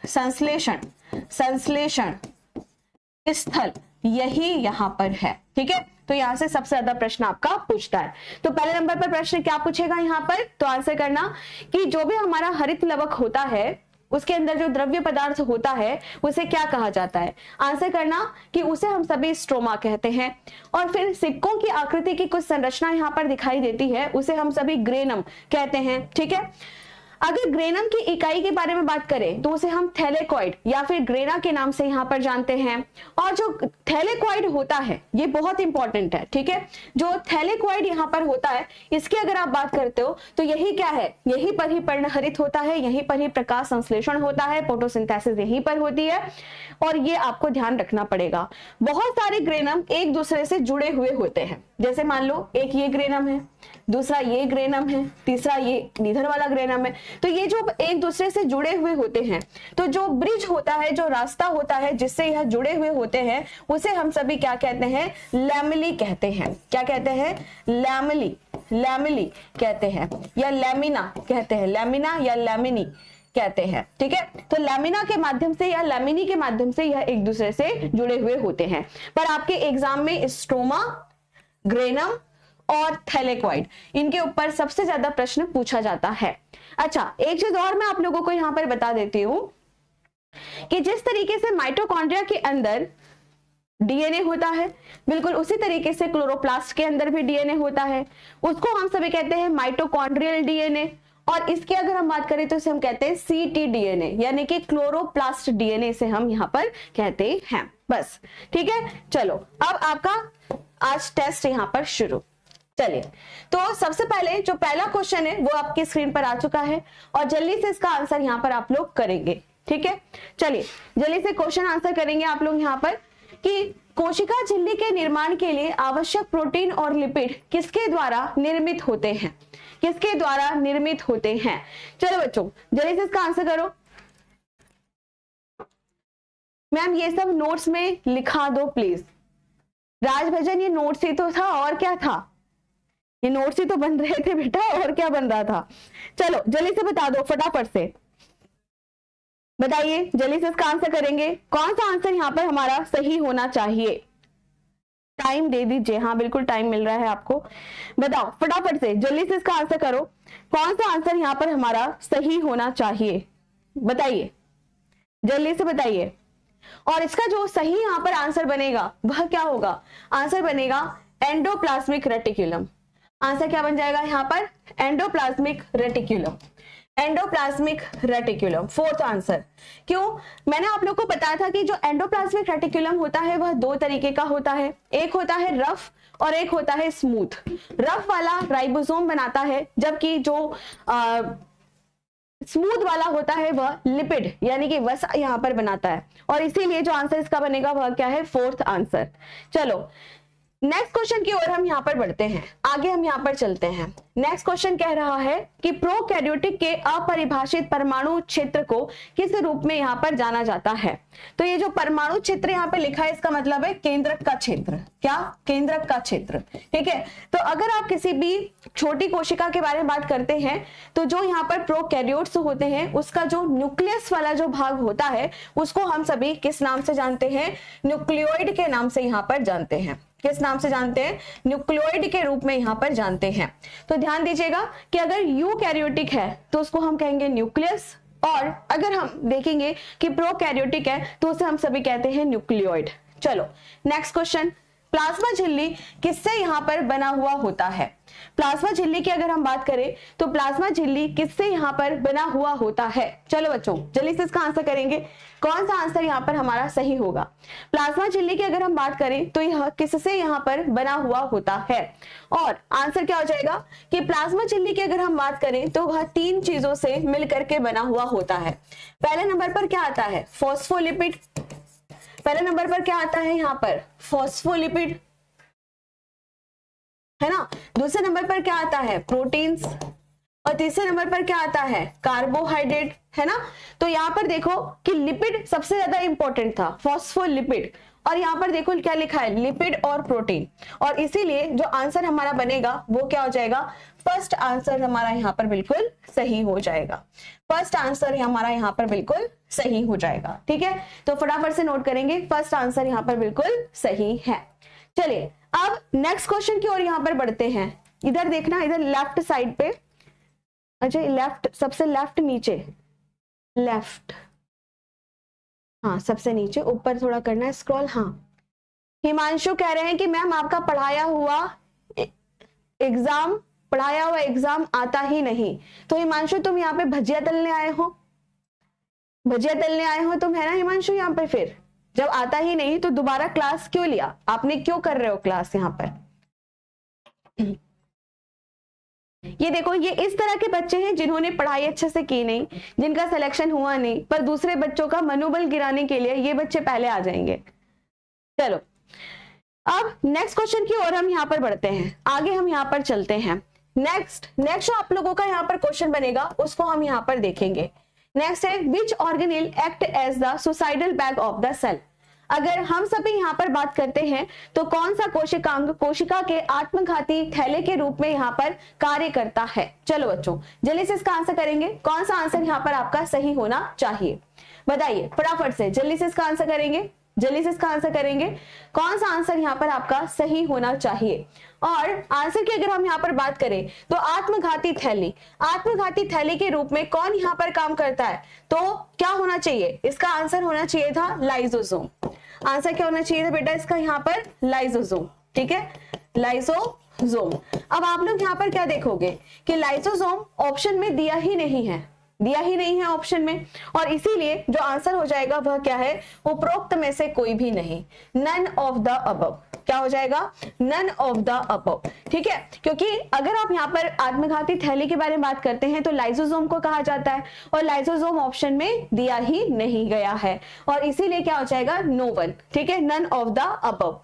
संश्लेषण स्थल यही यहां पर है। ठीक है, तो यहां से सबसे ज्यादा प्रश्न आपका पूछता है। तो पहले नंबर पर प्रश्न क्या पूछेगा यहां पर? तो आंसर करना कि जो भी हमारा हरित लवक होता है उसके अंदर जो द्रव्य पदार्थ होता है उसे क्या कहा जाता है? आंसर करना कि उसे हम सभी स्ट्रोमा कहते हैं। और फिर सिक्कों की आकृति की कुछ संरचना यहां पर दिखाई देती है उसे हम सभी ग्रेनम कहते हैं। ठीक है, अगर ग्रेनम की इकाई के बारे में बात करें तो उसे हम थैलेक्वाइड या फिर ग्रेना के नाम से यहां पर जानते हैं। और जो थैलेक्वाइड होता है ये बहुत इंपॉर्टेंट है। ठीक है, जो थैलेक्वाइड यहां पर होता है इसकी अगर आप बात करते हो तो यही क्या है? यहीं पर ही पर्णहरित होता है, यहीं पर ही प्रकाश संश्लेषण होता है, फोटोसिंथेसिस यहीं पर होती है। और ये आपको ध्यान रखना पड़ेगा। बहुत सारे ग्रेनम एक दूसरे से जुड़े हुए होते हैं। जैसे मान लो एक ये ग्रेनम है, दूसरा ये ग्रेनम है, तीसरा ये इधर वाला ग्रेनम है। तो ये जो एक दूसरे से जुड़े हुए होते हैं, तो जो ब्रिज होता है, जो रास्ता होता है जिससे यह जुड़े हुए होते हैं उसे हम सभी क्या कहते हैं? लैमेली कहते हैं। क्या कहते हैं? लैमेली कहते हैं या लैमिना कहते हैं। लैमिना या लैमिनी कहते हैं। ठीक है, तो लैमिना के माध्यम से या लैमिनी के माध्यम से यह एक दूसरे से जुड़े हुए होते हैं। पर आपके एग्जाम में स्ट्रोमा, ग्रेनम और थैलेक्वाइड इनके ऊपर सबसे ज्यादा प्रश्न पूछा जाता है। अच्छा, एक चीज और मैं आप लोगों को यहां पर बता देती हूं कि जिस तरीके से माइटोकॉन्ड्रिया के अंदर डीएनए होता है, बिल्कुल उसी तरीके से क्लोरोप्लास्ट के अंदर भी डीएनए होता है। उसको हम सभी कहते हैं माइटोकॉन्ड्रियल डीएनए। और इसकी अगर हम बात करें तो इसे हम कहते हैं ctDNA, यानी कि क्लोरोप्लास्ट डीएनए से हम यहाँ पर कहते हैं। बस ठीक है, चलो अब आपका आज टेस्ट यहाँ पर शुरू। चलिए, तो सबसे पहले जो पहला क्वेश्चन है वो आपकी स्क्रीन पर आ चुका है और जल्दी से इसका आंसर यहाँ पर आप लोग करेंगे। ठीक है, चलिए जल्दी से क्वेश्चन आंसर करेंगे आप लोग यहाँ पर कि कोशिका झिल्ली के निर्माण के लिए आवश्यक प्रोटीन और लिपिड किसके द्वारा निर्मित होते हैं? किसके द्वारा निर्मित होते हैं? चलो बच्चों जल्दी से इसका आंसर करो। मैम ये सब नोट्स में लिखा दो प्लीज। राजभजन ये नोट्स ही तो था, और क्या था? ये नोट्स ही तो बन रहे थे बेटा, और क्या बन रहा था? चलो जल्दी से बता दो, फटाफट से बताइए, जल्दी से इसका आंसर करेंगे। कौन सा आंसर यहाँ पर हमारा सही होना चाहिए? टाइम दे दीजिए, हाँ बिल्कुल टाइम मिल रहा है आपको। बताओ फटाफट से जल्दी से इसका आंसर करो, कौन सा आंसर यहाँ पर हमारा सही होना चाहिए, बताइए जल्दी से बताइए। और इसका जो सही यहाँ पर आंसर बनेगा वह क्या होगा, आंसर बनेगा एंडोप्लाज्मिक रेटिकुलम। आंसर क्या बन जाएगा यहाँ पर, endoplasmic reticulum, endoplasmic reticulum fourth answer. क्यों, मैंने आप लोग को बताया था कि जो एंडोप्लाज्मिक रेटिकुलम होता है वह दो तरीके का होता है, एक होता है रफ और एक होता है स्मूथ। रफ वाला राइबोसोम बनाता है, जबकि जो स्मूथ वाला होता है वह लिपिड यानी कि वसा यहां पर बनाता है, और इसीलिए जो आंसर इसका बनेगा वह क्या है, फोर्थ आंसर। चलो नेक्स्ट क्वेश्चन की ओर हम यहाँ पर बढ़ते हैं, आगे हम यहाँ पर चलते हैं। नेक्स्ट क्वेश्चन कह रहा है कि प्रोकैरियोटिक के अपरिभाषित परमाणु क्षेत्र को किस रूप में यहाँ पर जाना जाता है। तो ये जो परमाणु क्षेत्र यहाँ पे लिखा है इसका मतलब है केंद्रक का क्षेत्र, क्या, केंद्रक का क्षेत्र, ठीक है। तो अगर आप किसी भी छोटी कोशिका के बारे में बात करते हैं तो जो यहाँ पर प्रोकैरियोट्स होते हैं उसका जो न्यूक्लियस वाला जो भाग होता है उसको हम सभी किस नाम से जानते हैं, न्यूक्लियोइड के नाम से यहाँ पर जानते हैं। किस नाम से जानते हैं, न्यूक्लियोइड के रूप में यहां पर जानते हैं। तो ध्यान दीजिएगा कि अगर यूकैरियोटिक है तो उसको हम कहेंगे न्यूक्लियस, और अगर हम देखेंगे कि प्रोकैरियोटिक है तो उसे हम सभी कहते हैं न्यूक्लियोइड। चलो नेक्स्ट क्वेश्चन, प्लाज्मा झिल्ली किससे यहां पर बना हुआ होता है। प्लाज्मा झिल्ली की अगर हम बात करें तो प्लाज्मा झिल्ली किससे यहां पर बना हुआ होता है। चलो बच्चों जल्दी से इसका आंसर करेंगे, कौन सा आंसर यहां पर हमारा सही होगा। प्लाज्मा झिल्ली की अगर हम बात करें तो यह किससे यहां पर बना हुआ होता है, और आंसर क्या हो जाएगा कि प्लाज्मा झिल्ली की अगर हम बात करें तो वह तीन चीजों से मिलकर के बना हुआ होता है। पहले नंबर पर क्या आता है, फॉस्फोलिपिड, पहले नंबर पर क्या आता है यहाँ पर, फॉस्फोलिपिड, है ना। दूसरे नंबर पर क्या आता है, प्रोटीन्स, और तीसरे नंबर पर क्या आता है, कार्बोहाइड्रेट, है ना। तो यहाँ पर देखो कि लिपिड सबसे ज्यादा इंपॉर्टेंट था, फॉस्फोलिपिड, और यहाँ पर देखो क्या लिखा है, लिपिड और प्रोटीन, और इसीलिए जो आंसर हमारा बनेगा वो क्या हो जाएगा, फर्स्ट आंसर हमारा यहाँ पर बिल्कुल सही हो जाएगा। फर्स्ट आंसर हमारा यहाँ पर बिल्कुल सही हो जाएगा, ठीक है। तो फटाफट से नोट करेंगे, फर्स्ट आंसर यहाँ पर बिल्कुल सही है। चलिए अब नेक्स्ट क्वेश्चन की ओर यहाँ पर बढ़ते हैं। इधर देखना, इधर लेफ्ट साइड पे, अच्छा लेफ्ट, सबसे लेफ्ट नीचे, लेफ्ट, हाँ सबसे नीचे, ऊपर थोड़ा करना है स्क्रॉल। हाँ हिमांशु कह रहे हैं कि मैम आपका पढ़ाया हुआ एग्जाम आता ही नहीं। तो हिमांशु तुम यहाँ पे भजिया तलने आए हो, भजिया तलने आए हो तुम, है ना हिमांशु। यहाँ पे फिर जब आता ही नहीं तो दोबारा क्लास क्यों लिया आपने, क्यों कर रहे हो क्लास यहाँ पर। ये देखो ये इस तरह के बच्चे हैं जिन्होंने पढ़ाई अच्छे से की नहीं, जिनका सिलेक्शन हुआ नहीं, पर दूसरे बच्चों का मनोबल गिराने के लिए ये बच्चे पहले आ जाएंगे। चलो अब नेक्स्ट क्वेश्चन की ओर हम यहाँ पर बढ़ते हैं, आगे हम यहाँ पर चलते हैं। नेक्स्ट जो आप लोगों का यहाँ पर क्वेश्चन बनेगा उसको हम यहाँ पर देखेंगे। नेक्स्ट है which organelle act as the suicidal bag of the cell. अगर हम सभी यहाँ पर बात करते हैं तो कौन सा कोशिकांग कोशिका के आत्मघाती थैले के रूप में यहाँ पर कार्य करता है। चलो बच्चों जल्दी से इसका आंसर करेंगे, कौन सा आंसर यहाँ पर आपका सही होना चाहिए, बताइए फटाफट से, जल्दी से इसका आंसर करेंगे, जल्दी से इसका आंसर करेंगे, कौन सा आंसर यहाँ पर आपका सही होना चाहिए। और आंसर की अगर हम यहाँ पर बात करें तो आत्मघाती थैली, आत्मघाती थैली के रूप में कौन यहाँ पर काम करता है, तो क्या होना चाहिए, इसका आंसर होना चाहिए था लाइसोसोम। आंसर क्या होना चाहिए था बेटा इसका यहाँ पर, लाइसोसोम, ठीक है, लाइसोसोम। अब आप लोग यहाँ पर क्या देखोगे कि लाइसोसोम ऑप्शन में दिया ही नहीं है, दिया ही नहीं है ऑप्शन में, और इसीलिए जो आंसर हो जाएगा वह क्या है, उपरोक्त में से कोई भी नहीं, नन ऑफ द अबव। क्या हो जाएगा, नन ऑफ द अबव, ठीक है। क्योंकि अगर आप यहाँ पर आत्मघाती थैली के बारे में बात करते हैं तो लाइसोसोम को कहा जाता है, और लाइसोसोम ऑप्शन में दिया ही नहीं गया है, और इसीलिए क्या हो जाएगा, नो वन, ठीक है, none of the above.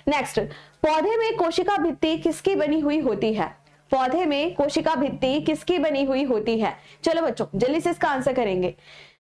Next, पौधे में कोशिका भित्ति किसकी बनी हुई होती है, पौधे में कोशिका भित्ति किसकी बनी हुई होती है। चलो बच्चों जल्दी से इसका आंसर करेंगे,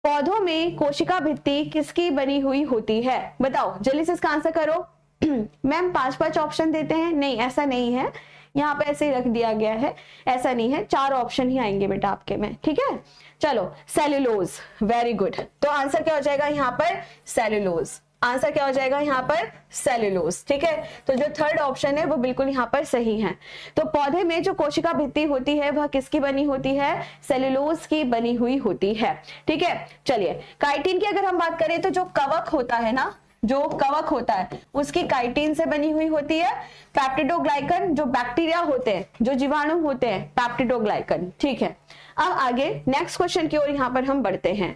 पौधों में कोशिका भित्ति किसकी बनी हुई होती है, बताओ जल्दी से इसका आंसर करो। मैम 5-5 ऑप्शन देते हैं, नहीं ऐसा नहीं है, यहाँ पे ऐसे ही रख दिया गया है, ऐसा नहीं है, 4 ऑप्शन ही आएंगे बेटा आपके में, ठीक है। चलो सेल्यूलोज, वेरी गुड, तो आंसर क्या हो जाएगा यहाँ पर, सेल्यूलोज, आंसर क्या हो जाएगा यहाँ पर? सेल्यूलोज। ठीक है, तो जो थर्ड ऑप्शन है वो बिल्कुल यहाँ पर सही है। तो पौधे में जो कोशिका भित्ति होती है वह किसकी बनी होती है? सेल्यूलोज की बनी हुई होती है। ठीक है, चलिए काइटिन की अगर हम बात करें तो जो कवक होता है ना, जो कवक होता है उसकी काइटिन से बनी हुई होती है। पेप्टिडोग्लाइकन जो बैक्टीरिया होते हैं, जो जीवाणु होते हैं, पेप्टिडोग्लाइकन। ठीक है, अब आगे नेक्स्ट क्वेश्चन की ओर यहाँ पर हम बढ़ते हैं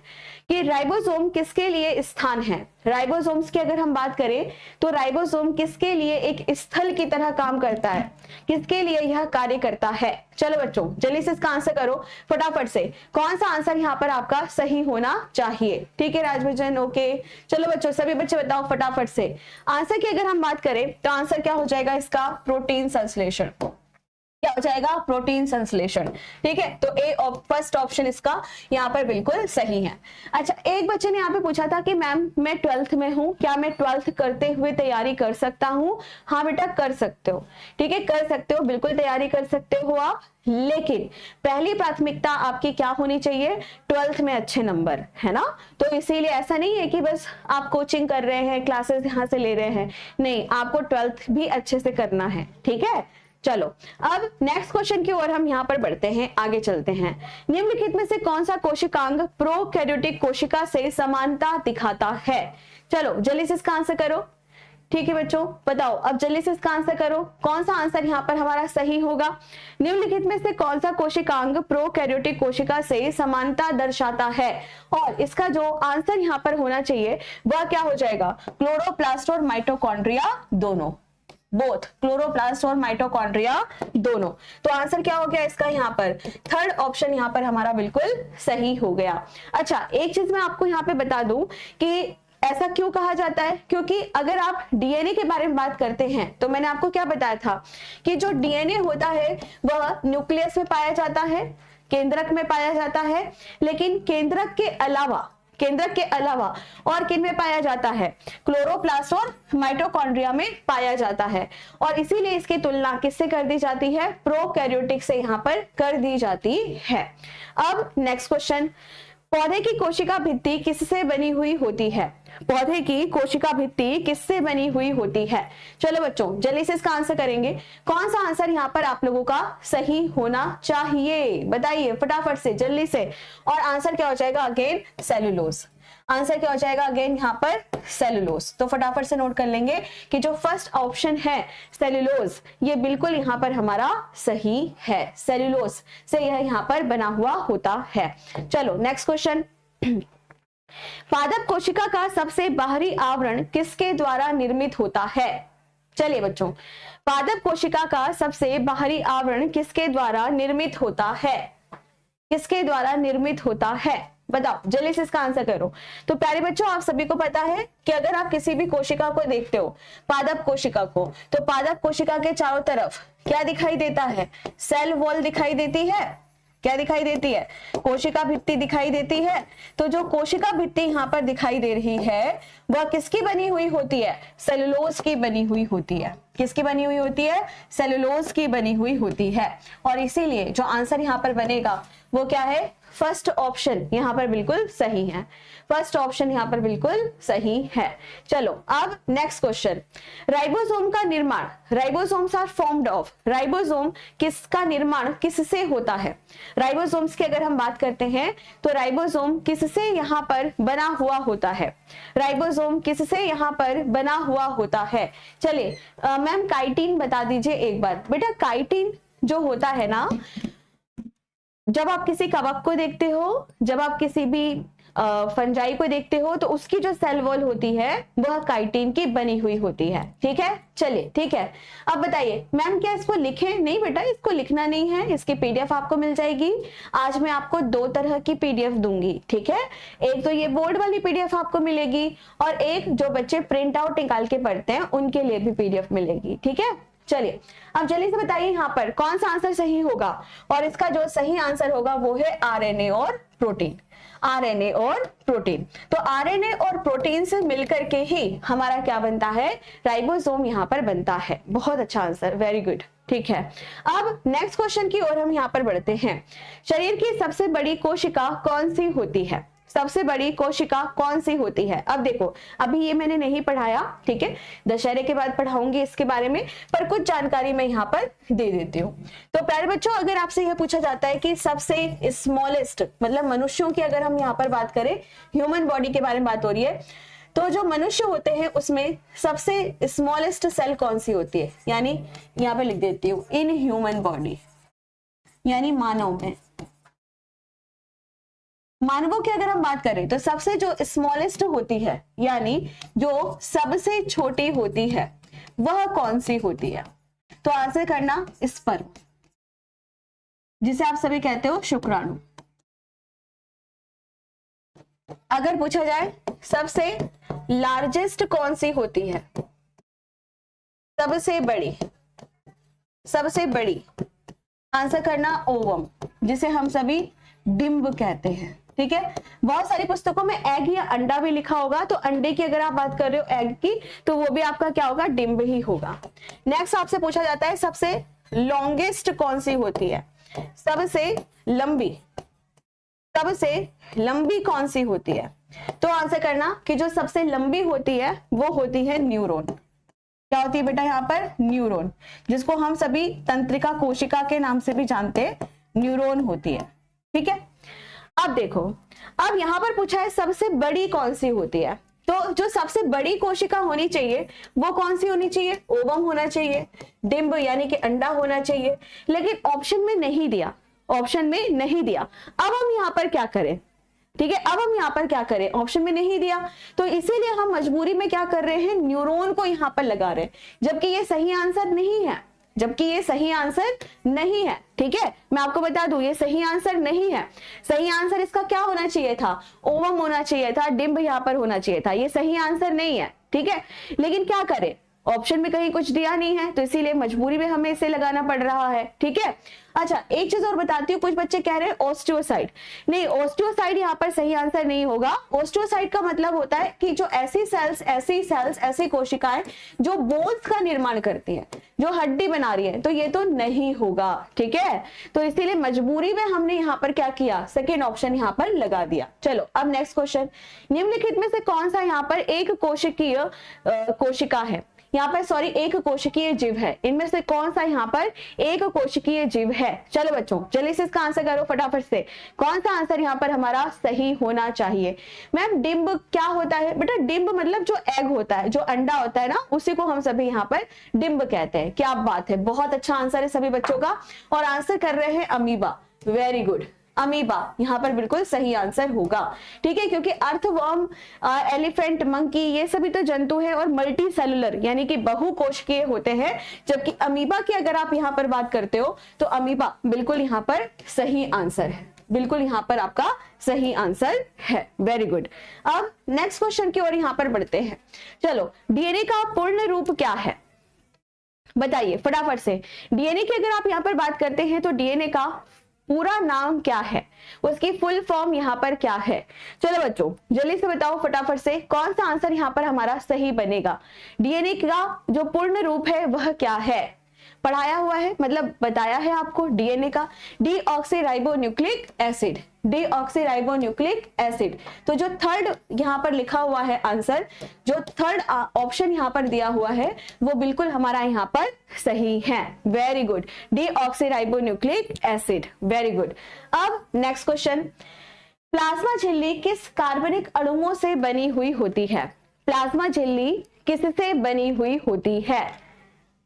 कि राइबोसोम किसके लिए स्थान है। राइबोसोम्स की अगर हम बात करें तो राइबोसोम किसके लिए एक स्थल की तरह काम करता है, किसके लिए यह कार्य करता है? चलो बच्चों जल्दी से इसका आंसर करो फटाफट से। कौन सा आंसर यहाँ पर आपका सही होना चाहिए? ठीक है राजभजन, ओके। चलो बच्चों सभी बच्चे बताओ फटाफट से। आंसर की अगर हम बात करें तो आंसर क्या हो जाएगा इसका? प्रोटीन संश्लेषण। क्या हो जाएगा? प्रोटीन संश्लेषण। ठीक है, तो ए फर्स्ट ऑप्शन इसका यहाँ पर बिल्कुल सही है। अच्छा, एक बच्चे ने यहाँ पे पूछा था कि मैम मैं 12th में हूँ, क्या मैं 12th करते हुए तैयारी कर सकता हूँ? हाँ बेटा कर सकते हो। ठीक है, कर सकते हो, बिल्कुल तैयारी कर सकते हो आप, लेकिन पहली प्राथमिकता आपकी क्या होनी चाहिए? 12th में अच्छे नंबर, है ना। तो इसीलिए ऐसा नहीं है कि बस आप कोचिंग कर रहे हैं, क्लासेस यहाँ से ले रहे हैं, नहीं, आपको 12th भी अच्छे से करना है। ठीक है, चलो अब नेक्स्ट क्वेश्चन की ओर हम यहाँ पर बढ़ते हैं, आगे चलते हैं। निम्नलिखित में से कौन सा कोशिकांग प्रोकैरियोटिक कोशिका से समानता दिखाता है? चलो जल्दी से इसका आंसर करो। ठीक है बच्चों, बताओ अब जल्दी से इसका आंसर करो, कौन सा आंसर यहाँ पर हमारा सही होगा? निम्नलिखित में से कौन सा कोशिकांग प्रोकैरियोटिक कोशिका से समानता दर्शाता है? और इसका जो आंसर यहाँ पर होना चाहिए वह क्या हो जाएगा? क्लोरोप्लास्ट और माइटोकॉन्ड्रिया दोनों, बोथ क्लोरोप्लास्ट और माइटोकॉन्ड्रिया दोनों। तो आंसर क्या हो गया इसका? यहाँ पर थर्ड ऑप्शन यहाँ पर हमारा बिल्कुल सही हो गया। अच्छा, एक चीज मैं आपको यहाँ पे बता दूं कि ऐसा क्यों कहा जाता है, क्योंकि अगर आप डीएनए के बारे में बात करते हैं तो मैंने आपको क्या बताया था कि जो डीएनए होता है वह न्यूक्लियस में पाया जाता है, केंद्रक में पाया जाता है, लेकिन केंद्रक के अलावा और किन में पाया जाता है? क्लोरोप्लास्ट और माइटोकॉन्ड्रिया में पाया जाता है। और इसीलिए इसकी तुलना किससे कर दी जाती है? प्रोकैरियोटिक से यहाँ पर कर दी जाती है। अब नेक्स्ट क्वेश्चन, पौधे की कोशिका भित्ति किससे बनी हुई होती है? पौधे की कोशिका भित्ति किससे बनी हुई होती है? चलो बच्चों जल्दी से इसका आंसर करेंगे। कौन सा आंसर यहाँ पर आप लोगों का सही होना चाहिए? बताइए फटाफट से, जल्दी से। और आंसर क्या हो जाएगा? Again cellulose. आंसर क्या हो जाएगा? अगेन यहाँ पर सेल्यूलोज। तो फटाफट से नोट कर लेंगे कि जो फर्स्ट ऑप्शन है सेल्यूलोज, ये बिल्कुल यहाँ पर हमारा सही है। सेल्यूलोज से यह यहाँ पर बना हुआ होता है। चलो नेक्स्ट क्वेश्चन, पादप कोशिका का सबसे बाहरी आवरण किसके द्वारा निर्मित होता है? चलिए बच्चों, पादप कोशिका का सबसे बाहरी आवरण किसके द्वारा निर्मित होता है? किसके द्वारा निर्मित होता है? बताओ जल्दी से इसका आंसर करो। तो प्यारे बच्चों, आप सभी को पता है कि अगर आप किसी भी कोशिका को देखते हो, पादप कोशिका को, तो पादप कोशिका के चारों तरफ क्या दिखाई देता है? सेल वॉल दिखाई देती है। क्या दिखाई देती है? कोशिका भित्ति दिखाई देती है। तो जो कोशिका भित्ति यहाँ पर दिखाई दे रही है वह किसकी बनी हुई होती है? सेलुलोज की बनी हुई होती है। किसकी बनी हुई होती है? सेलुलोज की बनी हुई होती है। और इसीलिए जो आंसर यहाँ पर बनेगा वो क्या है? फर्स्ट ऑप्शन यहाँ पर बिल्कुल सही है। फर्स्ट ऑप्शन यहाँ पर बिल्कुल सही है। चलो अब नेक्स्ट क्वेश्चन, राइबोसोम का निर्माण, ribosomes are formed of, ribosome किसका निर्माण किससे होता है? राइबोसोम्स की अगर हम बात करते हैं तो राइबोसोम किससे यहाँ पर बना हुआ होता है? राइबोसोम किससे यहाँ पर बना हुआ होता है? चलिए मैम काइटिन बता दीजिए एक बार। बेटा काइटिन जो होता है ना, जब आप किसी कवक को देखते हो, जब आप किसी भी फंजाई को देखते हो, तो उसकी जो सेल वॉल होती है वह काइटिन की बनी हुई होती है। ठीक है, चलिए ठीक है। अब बताइए मैम क्या इसको लिखें? नहीं बेटा, इसको लिखना नहीं है, इसकी पीडीएफ आपको मिल जाएगी। आज मैं आपको दो तरह की पीडीएफ दूंगी। ठीक है, एक तो ये बोर्ड वाली पीडीएफ आपको मिलेगी और एक जो बच्चे प्रिंट आउट निकाल के पढ़ते हैं उनके लिए भी पीडीएफ मिलेगी। ठीक है, चलिए अब जल्दी से बताइए यहाँ पर कौन सा आंसर सही होगा? और इसका जो सही आंसर होगा वो है आरएनए और प्रोटीन। आरएनए और प्रोटीन। तो आरएनए और प्रोटीन से मिलकर के ही हमारा क्या बनता है? राइबोसोम यहाँ पर बनता है। बहुत अच्छा आंसर, वेरी गुड। ठीक है, अब नेक्स्ट क्वेश्चन की ओर हम यहाँ पर बढ़ते हैं। शरीर की सबसे बड़ी कोशिका कौन सी होती है? सबसे बड़ी कोशिका कौन सी होती है? अब देखो, अभी ये मैंने नहीं पढ़ाया, ठीक है, दशहरे के बाद पढ़ाऊंगी इसके बारे में, पर कुछ जानकारी मैं यहाँ पर दे देती हूँ। तो प्यारे बच्चों, अगर आपसे यह पूछा जाता है कि सबसे स्मॉलेस्ट, मतलब मनुष्यों की अगर हम यहाँ पर बात करें, ह्यूमन बॉडी के बारे में बात हो रही है, तो जो मनुष्य होते हैं उसमें सबसे स्मॉलेस्ट सेल कौन सी होती है? यानी यहाँ पे लिख देती हूँ, इन ह्यूमन बॉडी, यानी मानव में, मानवों की अगर हम बात करें तो सबसे जो स्मॉलेस्ट होती है, यानी जो सबसे छोटी होती है, वह कौन सी होती है? तो आंसर करना स्पर्म, जिसे आप सभी कहते हो शुक्राणु। अगर पूछा जाए सबसे लार्जेस्ट कौन सी होती है, सबसे बड़ी, सबसे बड़ी, आंसर करना ओवम, जिसे हम सभी डिंब कहते हैं, ठीक है। बहुत सारी पुस्तकों में एग या अंडा भी लिखा होगा, तो अंडे की अगर आप बात कर रहे हो एग की, तो वो भी आपका क्या होगा? डिंब ही होगा। नेक्स्ट आपसे पूछा जाता है सबसे लॉन्गेस्ट कौन सी होती है? सबसे लंबी, सबसे लंबी कौन सी होती है? तो आंसर करना कि जो सबसे लंबी होती है वो होती है न्यूरॉन। क्या होती है बेटा यहाँ पर? न्यूरॉन, जिसको हम सभी तंत्रिका कोशिका के नाम से भी जानते हैं, न्यूरॉन होती है, ठीक है। अब देखो, अब यहाँ पर पूछा है सबसे बड़ी कौन सी होती है, तो जो सबसे बड़ी कोशिका होनी चाहिए वो कौन सी होनी चाहिए? ओवम होना चाहिए, डिंब यानी कि अंडा होना चाहिए, लेकिन ऑप्शन में नहीं दिया, ऑप्शन में नहीं दिया। अब हम यहाँ पर क्या करें? ठीक है, अब हम यहाँ पर क्या करें? ऑप्शन में नहीं दिया, तो इसीलिए हम मजबूरी में क्या कर रहे हैं? न्यूरॉन को यहाँ पर लगा रहे हैं, जबकि ये सही आंसर नहीं है, जबकि ये सही आंसर नहीं है, ठीक है। मैं आपको बता दूं, ये सही आंसर नहीं है। सही आंसर इसका क्या होना चाहिए था? ओवम होना चाहिए था, डिंब यहाँ पर होना चाहिए था, ये सही आंसर नहीं है, ठीक है। लेकिन क्या करें, ऑप्शन में कहीं कुछ दिया नहीं है, तो इसीलिए मजबूरी में हमें इसे लगाना पड़ रहा है, ठीक है। अच्छा, एक चीज और बताती हूँ, कुछ बच्चे कह रहे हैं ऑस्टियोसाइट, नहीं, ऑस्टियोसाइट यहाँ पर सही आंसर नहीं होगा। ऑस्टियोसाइट का मतलब होता है कि जो ऐसी सेल्स, ऐसी कोशिकाएं जो बोन्स का निर्माण करती है, जो हड्डी बना रही है, तो ये तो नहीं होगा, ठीक है। तो इसीलिए मजबूरी में हमने यहाँ पर क्या किया? सेकेंड ऑप्शन यहाँ पर लगा दिया। चलो अब नेक्स्ट क्वेश्चन, निम्नलिखित में से कौन सा यहाँ पर एक कोशिकीय कोशिका है? यहाँ पर सॉरी, एक कोशिकीय जीव है, इनमें से कौन सा यहाँ पर एक कोशिकीय जीव है? चलो बच्चों, जल्दी से इसका आंसर करो फटाफट से, कौन सा आंसर यहाँ पर हमारा सही होना चाहिए? मैम डिंब क्या होता है? बेटा डिंब मतलब जो एग होता है, जो अंडा होता है ना, उसी को हम सभी यहाँ पर डिंब कहते हैं। क्या बात है, बहुत अच्छा आंसर है सभी बच्चों का, और आंसर कर रहे हैं अमीबा, वेरी गुड, अमीबा यहाँ पर बिल्कुल सही आंसर होगा, ठीक है, क्योंकि अर्थवर्म, एलिफेंट, मंकी, ये सभी तो जंतु है और मल्टी सेलुलर यानी कि बहुकोशिकीय होते हैं, जबकि अमीबा की अगर आप यहाँ पर बात करते हो तो अमीबा बिल्कुल यहाँ पर सही आंसर है, बिल्कुल यहाँ पर आपका सही आंसर है, वेरी गुड। अब नेक्स्ट क्वेश्चन की ओर यहाँ पर बढ़ते हैं। चलो, डीएनए का पूर्ण रूप क्या है? बताइए फटाफट से। डीएनए की अगर आप यहाँ पर बात करते हैं तो डीएनए का पूरा नाम क्या है, उसकी फुल फॉर्म यहाँ पर क्या है? चलो बच्चों जल्दी से बताओ फटाफट से, कौन सा आंसर यहाँ पर हमारा सही बनेगा? डीएनए का जो पूर्ण रूप है वह क्या है? पढ़ाया हुआ है, मतलब बताया है आपको डीएनए का, डीऑक्सीराइबोन्यूक्लिक एसिड, डीऑक्सीराइबोन्यूक्लिक एसिड। तो जो थर्ड यहाँ पर लिखा हुआ है आंसर, जो थर्ड ऑप्शन यहाँ पर दिया हुआ है, वो बिल्कुल हमारा यहाँ पर सही है, very good, deoxyribonucleic acid, very good. अब नेक्स्ट क्वेश्चन, प्लाज्मा झिल्ली किस कार्बनिक अणुओं से बनी हुई होती है? प्लाज्मा झिल्ली किससे बनी हुई होती है?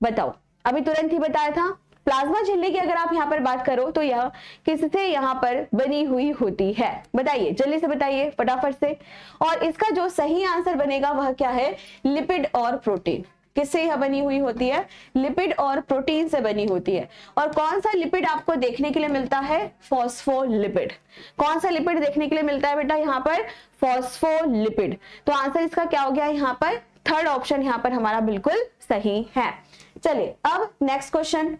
बताओ, अभी तुरंत ही बताया था। प्लाज्मा झिल्ली की अगर आप यहाँ पर बात करो तो यह किससे यहाँ पर बनी हुई होती है? बताइए, जल्दी से बताइए फटाफट से। और इसका जो सही आंसर बनेगा वह क्या है? लिपिड और प्रोटीन। किससे यह बनी हुई होती है? लिपिड और प्रोटीन से बनी होती है। और कौन सा लिपिड आपको देखने के लिए मिलता है? फॉस्फोलिपिड। कौन सा लिपिड देखने के लिए मिलता है बेटा यहाँ पर? फॉस्फोलिपिड। तो आंसर इसका क्या हो गया यहाँ पर? थर्ड ऑप्शन यहाँ पर हमारा बिल्कुल सही है। चलिए अब नेक्स्ट क्वेश्चन,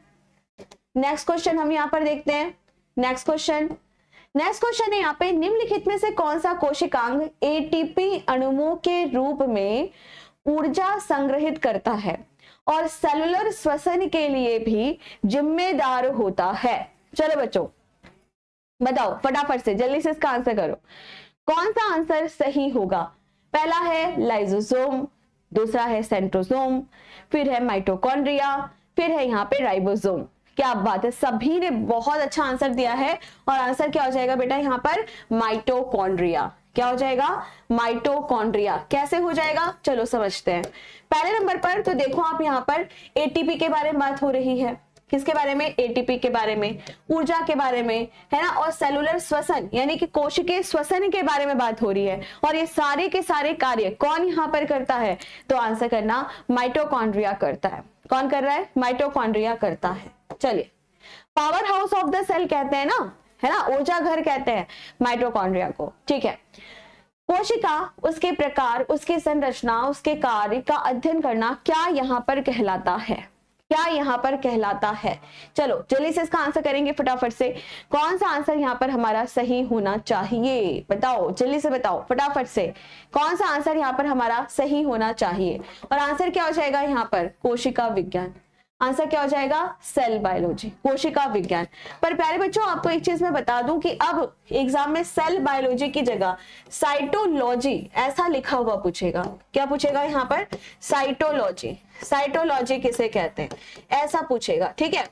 नेक्स्ट क्वेश्चन हम यहाँ पर देखते हैं। नेक्स्ट क्वेश्चन है यहाँ पे, निम्नलिखित में से कौन सा कोशिकांग एटीपी अणुओं के रूप में ऊर्जा संग्रहित करता है और सेलुलर श्वसन के लिए भी जिम्मेदार होता है? चलो बच्चों बताओ फटाफट से, जल्दी से इसका आंसर करो। कौन सा आंसर सही होगा? पहला है लाइसोसोम, दूसरा है सेंट्रोसोम, फिर है माइटोकॉन्ड्रिया, फिर है यहाँ पे राइबोसोम। क्या बात है, सभी ने बहुत अच्छा आंसर दिया है। और आंसर क्या हो जाएगा बेटा यहाँ पर? माइटोकॉन्ड्रिया। क्या हो जाएगा? माइटोकॉन्ड्रिया। कैसे हो जाएगा चलो समझते हैं। पहले नंबर पर तो देखो आप यहाँ पर एटीपी के बारे में बात हो रही है। किसके बारे में? एटीपी के बारे में, ऊर्जा के बारे में, है ना। और सेलुलर श्वसन यानी कि कोशिकीय श्वसन के बारे में बात हो रही है। और ये सारे के सारे कार्य कौन यहाँ पर करता है? तो आंसर करना माइटोकॉन्ड्रिया करता है। कौन कर रहा है? माइटोकॉन्ड्रिया करता है। चलिए, power house of the cell कहते हैं ना, है ना, ऊर्जा घर कहते हैं माइटोकॉन्ड्रिया को। ठीक है, कोशिका, उसके प्रकार, उसकी संरचना, उसके कार्य का अध्ययन करना क्या यहाँ पर कहलाता है? क्या यहाँ पर कहलाता है? चलो जल्दी से इसका आंसर करेंगे फटाफट से। कौन सा आंसर यहाँ पर हमारा सही होना चाहिए? बताओ, जल्दी से बताओ फटाफट से, कौन सा आंसर यहाँ पर हमारा सही होना चाहिए? और आंसर क्या हो जाएगा यहाँ पर? कोशिका विज्ञान। आंसर क्या हो जाएगा? सेल बायोलॉजी, कोशिका विज्ञान। पर प्यारे बच्चों, आपको एक चीज मैं बता दूं कि अब एग्जाम में सेल बायोलॉजी की जगह साइटोलॉजी ऐसा लिखा हुआ पूछेगा। क्या पूछेगा यहाँ पर? साइटोलॉजी। साइटोलॉजी किसे कहते हैं ऐसा पूछेगा। ठीक है,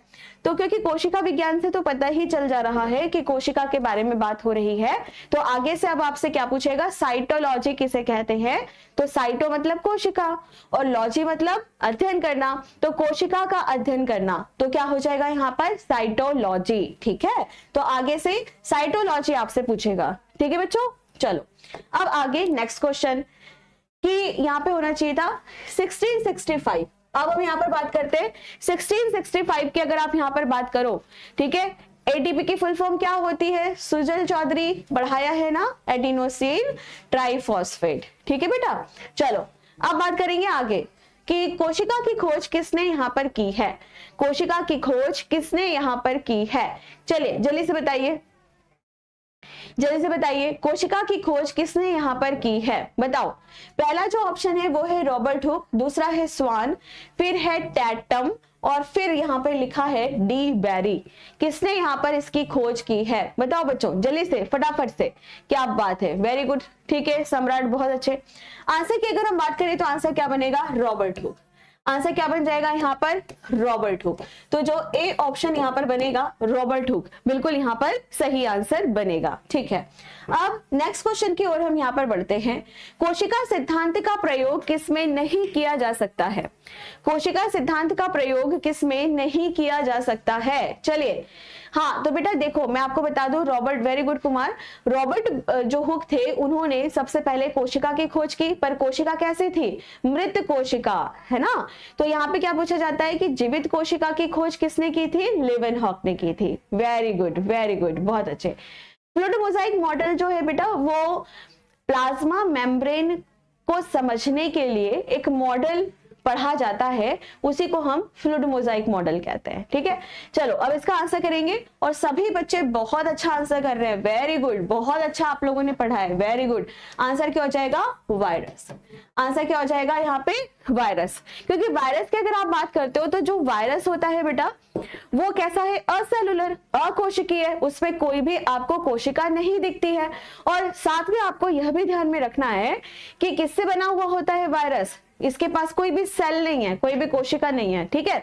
तो क्योंकि कोशिका विज्ञान से तो पता ही चल जा रहा है कि कोशिका के बारे में बात हो रही है, तो आगे से अब आपसे क्या पूछेगा? साइटोलॉजी किसे कहते हैं? तो साइटो मतलब कोशिका और लॉजी मतलब अध्ययन करना, तो कोशिका का अध्ययन करना, तो क्या हो जाएगा यहाँ पर? साइटोलॉजी। ठीक है, तो आगे से साइटोलॉजी आपसे पूछेगा। ठीक है बच्चों, चलो अब आगे नेक्स्ट क्वेश्चन कि यहाँ पे होना चाहिए था 1665। अब हम यहाँ पर बात करते हैं 1665 की। अगर आप यहाँ पर बात करो, ठीक है, एटीपी की फुल फॉर्म क्या होती है? सुजल चौधरी पढ़ाया है ना, एडिनोसिन ट्राइफॉस्फेट। ठीक है बेटा, चलो अब बात करेंगे आगे कि कोशिका की खोज किसने यहाँ पर की है? कोशिका की खोज किसने यहाँ पर की है? चलिए जल्दी से बताइए, जल्दी से बताइए, कोशिका की खोज किसने यहाँ पर की है? बताओ। पहला जो ऑप्शन है वो है रॉबर्ट हुक, दूसरा है स्वान, फिर है टैटम, और फिर यहाँ पर लिखा है डी बैरी। किसने यहाँ पर इसकी खोज की है? बताओ बच्चों जल्दी से फटाफट से। क्या बात है, वेरी गुड। ठीक है सम्राट, बहुत अच्छे। आंसर की अगर हम बात करें तो आंसर क्या बनेगा? Robert Hooke. आंसर क्या बन जाएगा यहाँ पर? Robert Hooke. तो जो ए ऑप्शन यहाँ पर बनेगा रॉबर्ट हुक, बिल्कुल यहाँ पर सही आंसर बनेगा। ठीक है, अब नेक्स्ट क्वेश्चन की ओर हम यहाँ पर बढ़ते हैं। कोशिका सिद्धांत का प्रयोग किसमें नहीं किया जा सकता है? कोशिका सिद्धांत का प्रयोग किसमें नहीं किया जा सकता है? चलिए, हाँ तो बेटा देखो मैं आपको बता दूं, Robert, very good Kumar, Robert जो हुक थे उन्होंने सबसे पहले कोशिका की खोज की, पर कोशिका कैसी थी? मृत कोशिका, है ना। तो यहाँ पे क्या पूछा जाता है कि जीवित कोशिका की खोज किसने की थी? लेवेनहॉक ने की थी। वेरी गुड, वेरी गुड, बहुत अच्छे। फ्लूइड मोजाइक मॉडल जो है बेटा वो प्लाज्मा मेम्ब्रेन को समझने के लिए एक मॉडल पढ़ा जाता है, उसी को हम फ्लूइड मोजाइक मॉडल कहते हैं। ठीक है, चलो अब इसका आंसर करेंगे और सभी बच्चे बहुत अच्छा आंसर कर रहे हैं। वेरी गुड, बहुत अच्छा आप लोगों ने पढ़ा है, वेरी गुड। आंसर क्या हो जाएगा? वायरस। आंसर क्या हो जाएगा यहाँ पे? वायरस। क्योंकि वायरस की अगर आप बात करते हो तो जो वायरस होता है बेटा वो कैसा है? असेलुलर, अकोशिकीय, उसमें कोई भी आपको कोशिका नहीं दिखती है। और साथ में आपको यह भी ध्यान में रखना है कि किससे बना हुआ होता है वायरस? इसके पास कोई भी सेल नहीं है, कोई भी कोशिका नहीं है। ठीक है,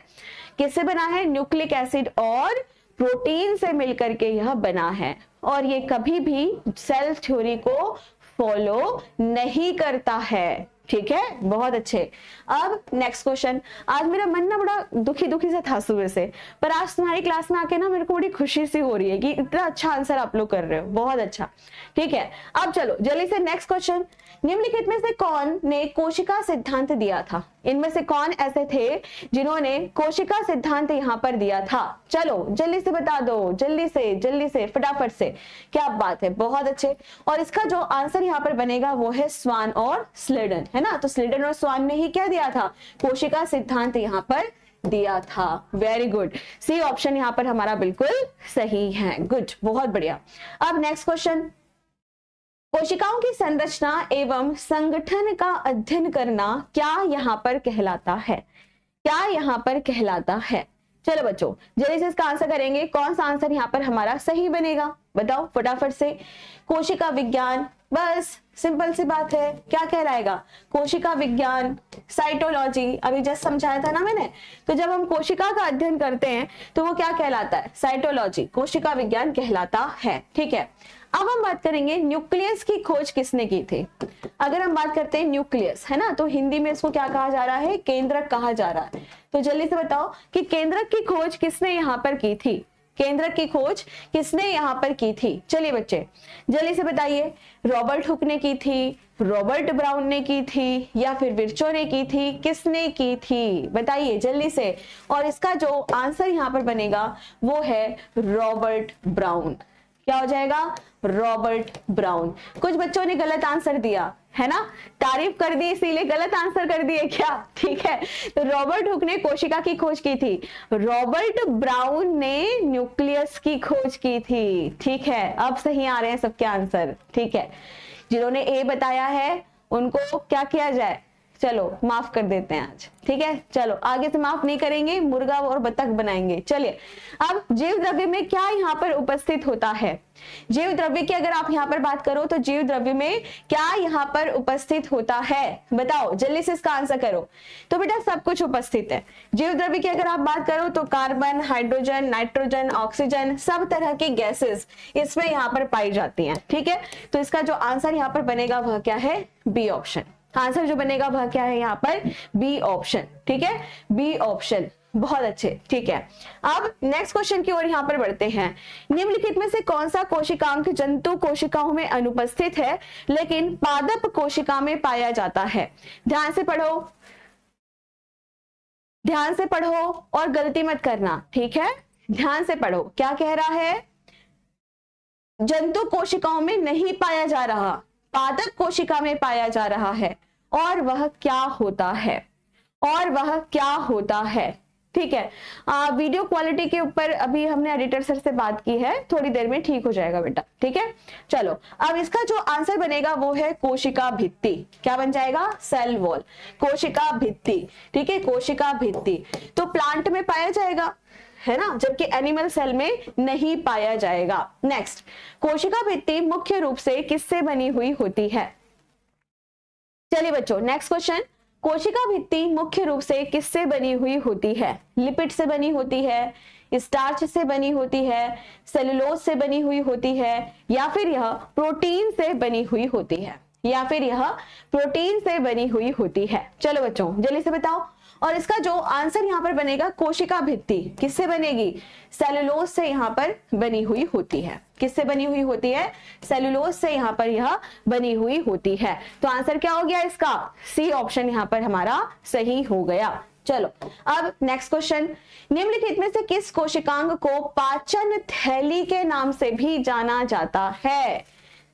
किससे बना है? न्यूक्लिक एसिड और प्रोटीन से मिलकर के यह बना है, और ये कभी भी सेल थ्योरी को फॉलो नहीं करता है। ठीक है, बहुत अच्छे। अब नेक्स्ट क्वेश्चन। आज मेरा मन ना बड़ा दुखी दुखी से था सुबह से, पर आज तुम्हारी क्लास में आके ना मेरे को बड़ी खुशी सी हो रही है कि इतना अच्छा आंसर आप लोग कर रहे हो, बहुत अच्छा। ठीक है, अब चलो जल्दी से नेक्स्ट क्वेश्चन। निम्नलिखित में से कौन ने कोशिका सिद्धांत दिया था? इनमें से कौन ऐसे थे जिन्होंने कोशिका सिद्धांत यहाँ पर दिया था? चलो जल्दी से बता दो, जल्दी से फटाफट से। क्या बात है, बहुत अच्छे। और इसका जो आंसर यहाँ पर बनेगा वो है स्वान और स्लेडन, है ना। तो स्लेडन और स्वान ने ही क्या दिया था? कोशिका सिद्धांत यहाँ पर दिया था। वेरी गुड, सी ऑप्शन यहाँ पर हमारा बिल्कुल सही है। गुड, बहुत बढ़िया। अब नेक्स्ट क्वेश्चन। कोशिकाओं की संरचना एवं संगठन का अध्ययन करना क्या यहाँ पर कहलाता है? क्या यहाँ पर कहलाता है? चलो बच्चों जल्दी से इसका आंसर करेंगे। कौन सा आंसर यहाँ पर हमारा सही बनेगा? बताओ फटाफट से। कोशिका विज्ञान, बस सिंपल सी बात है। क्या कहलाएगा? कोशिका विज्ञान, साइटोलॉजी। अभी जस्ट समझाया था ना मैंने। तो जब हम कोशिका का अध्ययन करते हैं तो वो क्या कहलाता है? साइटोलॉजी, कोशिका विज्ञान कहलाता है। ठीक है, अब हम बात करेंगे न्यूक्लियस की खोज किसने की थी। अगर हम बात करते हैं न्यूक्लियस, है ना, तो हिंदी में इसको क्या कहा जा रहा है? केंद्रक कहा जा रहा है। तो जल्दी से बताओ कि केंद्रक की खोज किसने यहाँ पर की थी? केंद्रक की खोज किसने यहाँ पर की थी? चलिए बच्चे जल्दी से बताइए। रॉबर्ट हुक ने की थी, रॉबर्ट ब्राउन ने की थी, या फिर विर्चो ने की थी? किसने की थी बताइए जल्दी से। और इसका जो आंसर यहाँ पर बनेगा वो है रॉबर्ट ब्राउन। क्या हो जाएगा? Robert brown. कुछ बच्चों ने गलत आंसर दिया है ना, तारीफ कर दी इसीलिए गलत आंसर कर दिए क्या? ठीक है, तो रॉबर्ट हुक ने कोशिका की खोज की थी, रॉबर्ट ब्राउन ने न्यूक्लियस की खोज की थी। ठीक है, अब सही आ रहे हैं सबके आंसर। ठीक है, जिन्होंने ए बताया है उनको क्या किया जाए? चलो माफ कर देते हैं आज। ठीक है, चलो आगे से माफ नहीं करेंगे, मुर्गा और बतख बनाएंगे। चलिए, अब जीव द्रव्य में क्या यहाँ पर उपस्थित होता है? जीव द्रव्य की अगर आप यहाँ पर बात करो तो जीव द्रव्य में क्या यहाँ पर उपस्थित होता है? बताओ जल्दी से इसका आंसर करो। तो बेटा सब कुछ उपस्थित है। जीव द्रव्य की अगर आप बात करो तो कार्बन, हाइड्रोजन, नाइट्रोजन, ऑक्सीजन, सब तरह की गैसेस इसमें यहाँ पर पाई जाती हैं। ठीक है, तो इसका जो आंसर यहाँ पर बनेगा वह क्या है? B option. आंसर जो बनेगा वह क्या है यहाँ पर? B option. ठीक है, बी ऑप्शन। बहुत अच्छे। ठीक है, अब नेक्स्ट क्वेश्चन की ओर यहाँ पर बढ़ते हैं। निम्नलिखित में से कौन सा कोशिकांग जंतु कोशिकाओं में अनुपस्थित है लेकिन पादप कोशिका में पाया जाता है? ध्यान से पढ़ो, ध्यान से पढ़ो और गलती मत करना। ठीक है, ध्यान से पढ़ो। क्या कह रहा है? जंतु कोशिकाओं में नहीं पाया जा रहा, पादप कोशिका में पाया जा रहा है। और वह क्या होता है? और वह क्या होता है? ठीक है, वीडियो क्वालिटी के ऊपर अभी हमने एडिटर सर से बात की है, थोड़ी देर में ठीक हो जाएगा बेटा। ठीक है, चलो अब इसका जो आंसर बनेगा वो है कोशिका भित्ति। क्या बन जाएगा? सेल वॉल, कोशिका भित्ति। ठीक है, कोशिका भित्ति तो प्लांट में पाया जाएगा, है ना, जबकि एनिमल सेल में नहीं पाया जाएगा। नेक्स्ट, कोशिका भित्ति मुख्य रूप से किससे बनी हुई होती है? चलिए बच्चों नेक्स्ट क्वेश्चन। कोशिका भित्ति मुख्य रूप से किससे बनी हुई होती है? लिपिड से बनी होती है, स्टार्च से बनी होती है, सेलुलोज से बनी हुई होती है, या फिर यह प्रोटीन से बनी हुई होती है? या फिर यह प्रोटीन से बनी हुई होती है? चलो बच्चों जल्दी से बताओ। और इसका जो आंसर यहाँ पर बनेगा कोशिका भित्ति किससे बनेगी? सेलुलोज से यहाँ पर बनी हुई होती है। किससे बनी हुई होती है? सेलुलोज से यहाँ पर यह बनी हुई होती है। तो आंसर क्या हो गया इसका? सी ऑप्शन यहाँ पर हमारा सही हो गया। चलो अब नेक्स्ट क्वेश्चन। निम्नलिखित में से किस कोशिकांग को पाचन थैली के नाम से भी जाना जाता है?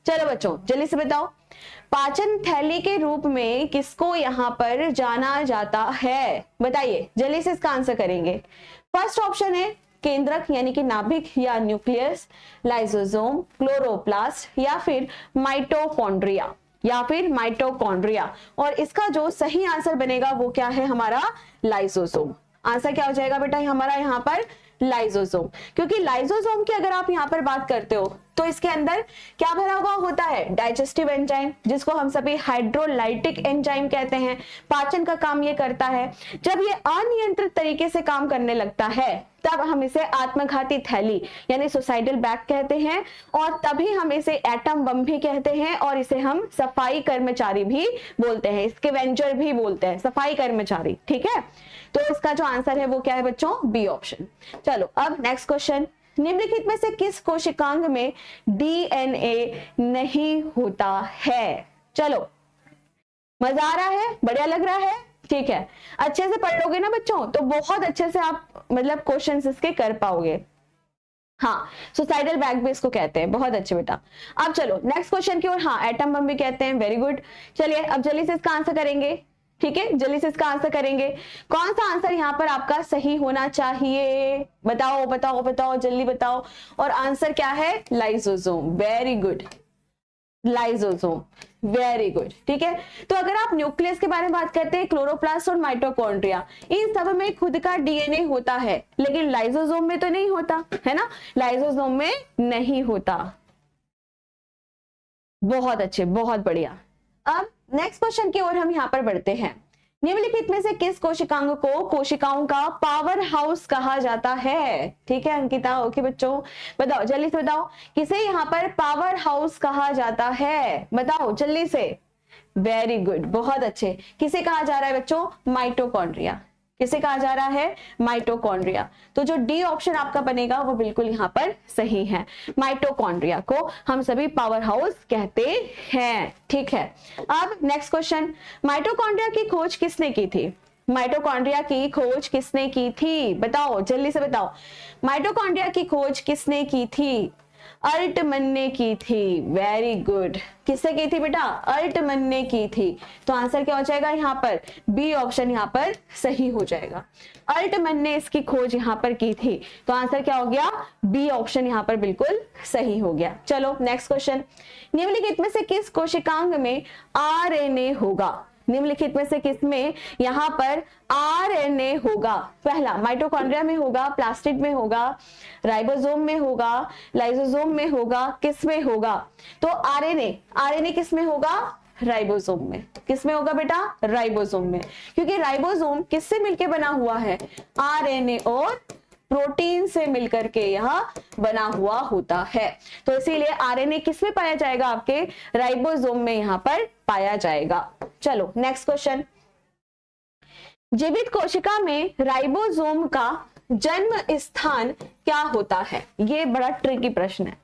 चलो बच्चों जल्दी से बताओ, पाचन थैली के रूप में किसको यहाँ पर जाना जाता है? बताइए जल्दी से इसका आंसर करेंगे। फर्स्ट ऑप्शन है केंद्रक यानी कि नाभिक या न्यूक्लियस, लाइसोसोम, क्लोरोप्लास्ट, या फिर माइटोकॉन्ड्रिया, या फिर माइटोकॉन्ड्रिया। और इसका जो सही आंसर बनेगा वो क्या है? हमारा लाइसोसोम। आंसर क्या हो जाएगा बेटा हमारा यहाँ पर? लाइसोसोम। क्योंकि लाइसोसोम की अगर आप यहाँ पर बात करते हो तो इसके अंदर क्या भरा हुआ होता है? डाइजेस्टिव एंजाइम, जिसको हम सभी हाइड्रोलाइटिक एंजाइम कहते हैं। पाचन का काम ये करता है। जब ये अनियंत्रित तरीके से काम करने लगता है तब हम इसे आत्मघाती थैली यानी सुसाइडल बैग कहते हैं, और तभी हम इसे एटम बम भी कहते हैं, और इसे हम सफाई कर्मचारी भी बोलते हैं, स्कैवेंजर भी बोलते हैं, सफाई कर्मचारी। ठीक है, तो इसका जो आंसर है वो क्या है बच्चों? B option. चलो अब नेक्स्ट क्वेश्चन। निम्नलिखित में से किस कोशिकांग में डीएनए नहीं होता है? चलो मजा आ रहा है? बढ़िया लग रहा है? ठीक है, अच्छे से पढ़ लोगे ना बच्चों तो बहुत अच्छे से आप मतलब क्वेश्चंस इसके कर पाओगे। हाँ, सुसाइडल बैग भी इसको कहते हैं। बहुत अच्छे बेटा। अब चलो नेक्स्ट क्वेश्चन की ओर। हाँ, एटम बम भी कहते हैं। Very good. चलिए अब जल्दी से इसका आंसर करेंगे। ठीक है, जल्दी से इसका आंसर करेंगे। कौन सा आंसर यहाँ पर आपका सही होना चाहिए? बताओ बताओ बताओ, जल्दी बताओ। और आंसर क्या है? Lysosome. Very good, lysosome. Very good. ठीक है, तो अगर आप न्यूक्लियस के बारे में बात करते हैं, क्लोरोप्लास्ट और माइटोकॉन्ड्रिया, इन सब में खुद का डीएनए होता है, लेकिन लाइसोसोम में तो नहीं होता, है ना, लाइसोसोम में नहीं होता। बहुत अच्छे, बहुत बढ़िया। अब नेक्स्ट क्वेश्चन की ओर हम यहाँ पर बढ़ते हैं। निम्नलिखित में से किस कोशिकांग को कोशिकाओं का पावर हाउस कहा जाता है? ठीक है अंकिता, ओके बच्चों, बताओ जल्दी से बताओ, किसे यहाँ पर पावर हाउस कहा जाता है? बताओ जल्दी से। वेरी गुड, बहुत अच्छे। किसे कहा जा रहा है बच्चों? माइटोकॉन्ड्रिया। किसे कहा जा रहा है? माइटोकॉन्ड्रिया। तो जो डी ऑप्शन आपका बनेगा वो बिल्कुल यहाँ पर सही है। माइटोकॉन्ड्रिया को हम सभी पावर हाउस कहते हैं। ठीक है, अब नेक्स्ट क्वेश्चन, माइटोकॉन्ड्रिया की खोज किसने की थी? माइटोकॉन्ड्रिया की खोज किसने की थी? बताओ जल्दी से बताओ, माइटोकॉन्ड्रिया की खोज किसने की थी? अल्टमन ने की थी। वेरी गुड, किससे की थी बेटा? अल्टमन ने की थी। तो आंसर क्या हो जाएगा यहाँ पर? बी ऑप्शन यहाँ पर सही हो जाएगा। अल्टमन ने इसकी खोज यहाँ पर की थी, तो आंसर क्या हो गया? बी ऑप्शन यहाँ पर बिल्कुल सही हो गया। चलो नेक्स्ट क्वेश्चन, निम्नलिखित में से किस कोशिकांग में आरएनए होगा? निम्नलिखित में से किसमें यहाँ पर आरएनए होगा? पहला माइटोकॉन्ड्रिया में होगा, प्लास्टिड में होगा, राइबोसोम में होगा, लाइसोसोम में होगा, किसमें होगा? तो आरएनए किसमें होगा? राइबोसोम में। किसमें होगा बेटा? राइबोसोम में, क्योंकि राइबोसोम किससे मिलकर बना हुआ है? आरएनए और प्रोटीन से मिलकर के यह बना हुआ होता है। तो इसीलिए आरएनए किसमें पाया जाएगा? आपके राइबोसोम में यहाँ पर पाया जाएगा। चलो नेक्स्ट क्वेश्चन, जीवित कोशिका में राइबोसोम का जन्म स्थान क्या होता है? ये बड़ा ट्रिकी प्रश्न है,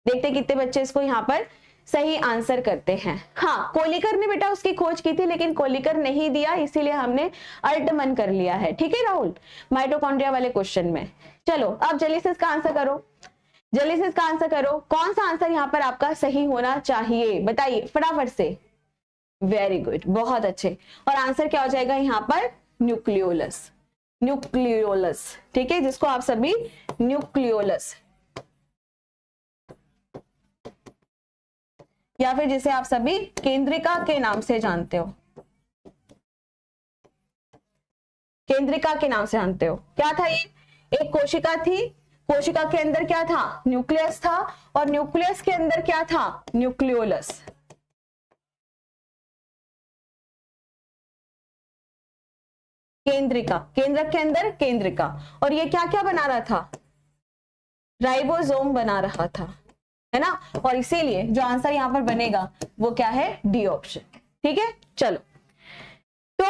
देखते कितने बच्चे इसको यहाँ पर सही आंसर करते हैं। हाँ, कोलिकर ने बेटा उसकी खोज की थी, लेकिन कोलिकर नहीं दिया, इसीलिए हमने अल्टमन कर लिया है। ठीक है राहुल, माइटोकॉन्ड्रिया वाले क्वेश्चन में। चलो अब जल्दी से इसका आंसर करो, जल्दी से इसका आंसर करो। कौन सा आंसर यहाँ पर आपका सही होना चाहिए? बताइए फटाफट से। वेरी गुड, बहुत अच्छे। और आंसर क्या हो जाएगा यहाँ पर? न्यूक्लियोलस। न्यूक्लियोलस, ठीक है, जिसको आप सभी न्यूक्लियोलस या फिर जिसे आप सभी केंद्रिका के नाम से जानते हो, केंद्रिका के नाम से जानते हो। क्या था ये? एक कोशिका थी, कोशिका के अंदर क्या था? न्यूक्लियस था, और न्यूक्लियस के अंदर क्या था? न्यूक्लियोलस। केंद्रिका, केंद्रक के अंदर केंद्रिका, और ये क्या क्या बना रहा था? राइबोसोम बना रहा था, है ना। और इसीलिए जो आंसर यहां पर बनेगा वो क्या है? D option. ठीक है, चलो तो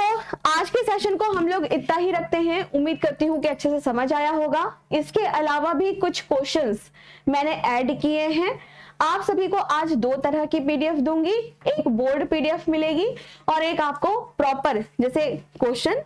आज के सेशन को हम लोग इतना ही रखते हैं। उम्मीद करती हूँ कि अच्छे से समझ आया होगा। इसके अलावा भी कुछ क्वेश्चंस मैंने ऐड किए हैं। आप सभी को आज 2 तरह की पीडीएफ दूंगी, एक बोर्ड पीडीएफ मिलेगी और एक आपको प्रॉपर जैसे क्वेश्चन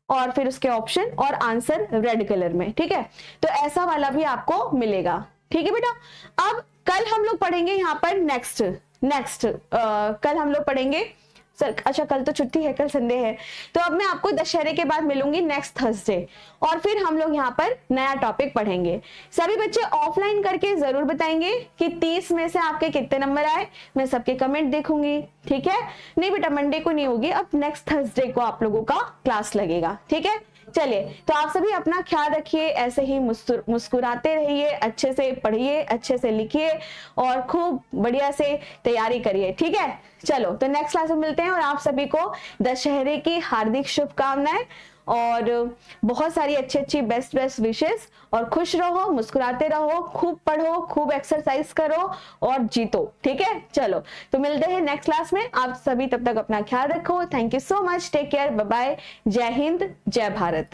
और फिर उसके ऑप्शन और आंसर रेड कलर में। ठीक है, तो ऐसा वाला भी आपको मिलेगा। ठीक है बेटा, अब कल हम लोग पढ़ेंगे यहाँ पर नेक्स्ट कल हम लोग पढ़ेंगे सर, अच्छा कल तो छुट्टी है, कल संडे है, तो अब मैं आपको दशहरे के बाद मिलूंगी नेक्स्ट थर्सडे, और फिर हम लोग यहाँ पर नया टॉपिक पढ़ेंगे। सभी बच्चे ऑफलाइन करके जरूर बताएंगे कि 30 में से आपके कितने नंबर आए, मैं सबके कमेंट देखूंगी। ठीक है, नहीं बेटा मंडे को नहीं होगी, अब नेक्स्ट थर्सडे को आप लोगों का क्लास लगेगा। ठीक है, चलिए तो आप सभी अपना ख्याल रखिए, ऐसे ही मुस्कुराते रहिए, अच्छे से पढ़िए, अच्छे से लिखिए और खूब बढ़िया से तैयारी करिए। ठीक है, चलो तो नेक्स्ट क्लास में मिलते हैं, और आप सभी को दशहरे की हार्दिक शुभकामनाएं और बहुत सारी अच्छी बेस्ट विशेस, और खुश रहो, मुस्कुराते रहो, खूब पढ़ो, खूब एक्सरसाइज करो और जीतो। ठीक है, चलो तो मिलते हैं नेक्स्ट क्लास में। आप सभी तब तक अपना ख्याल रखो। Thank you so much, take care, bye bye, जय हिंद, जय भारत।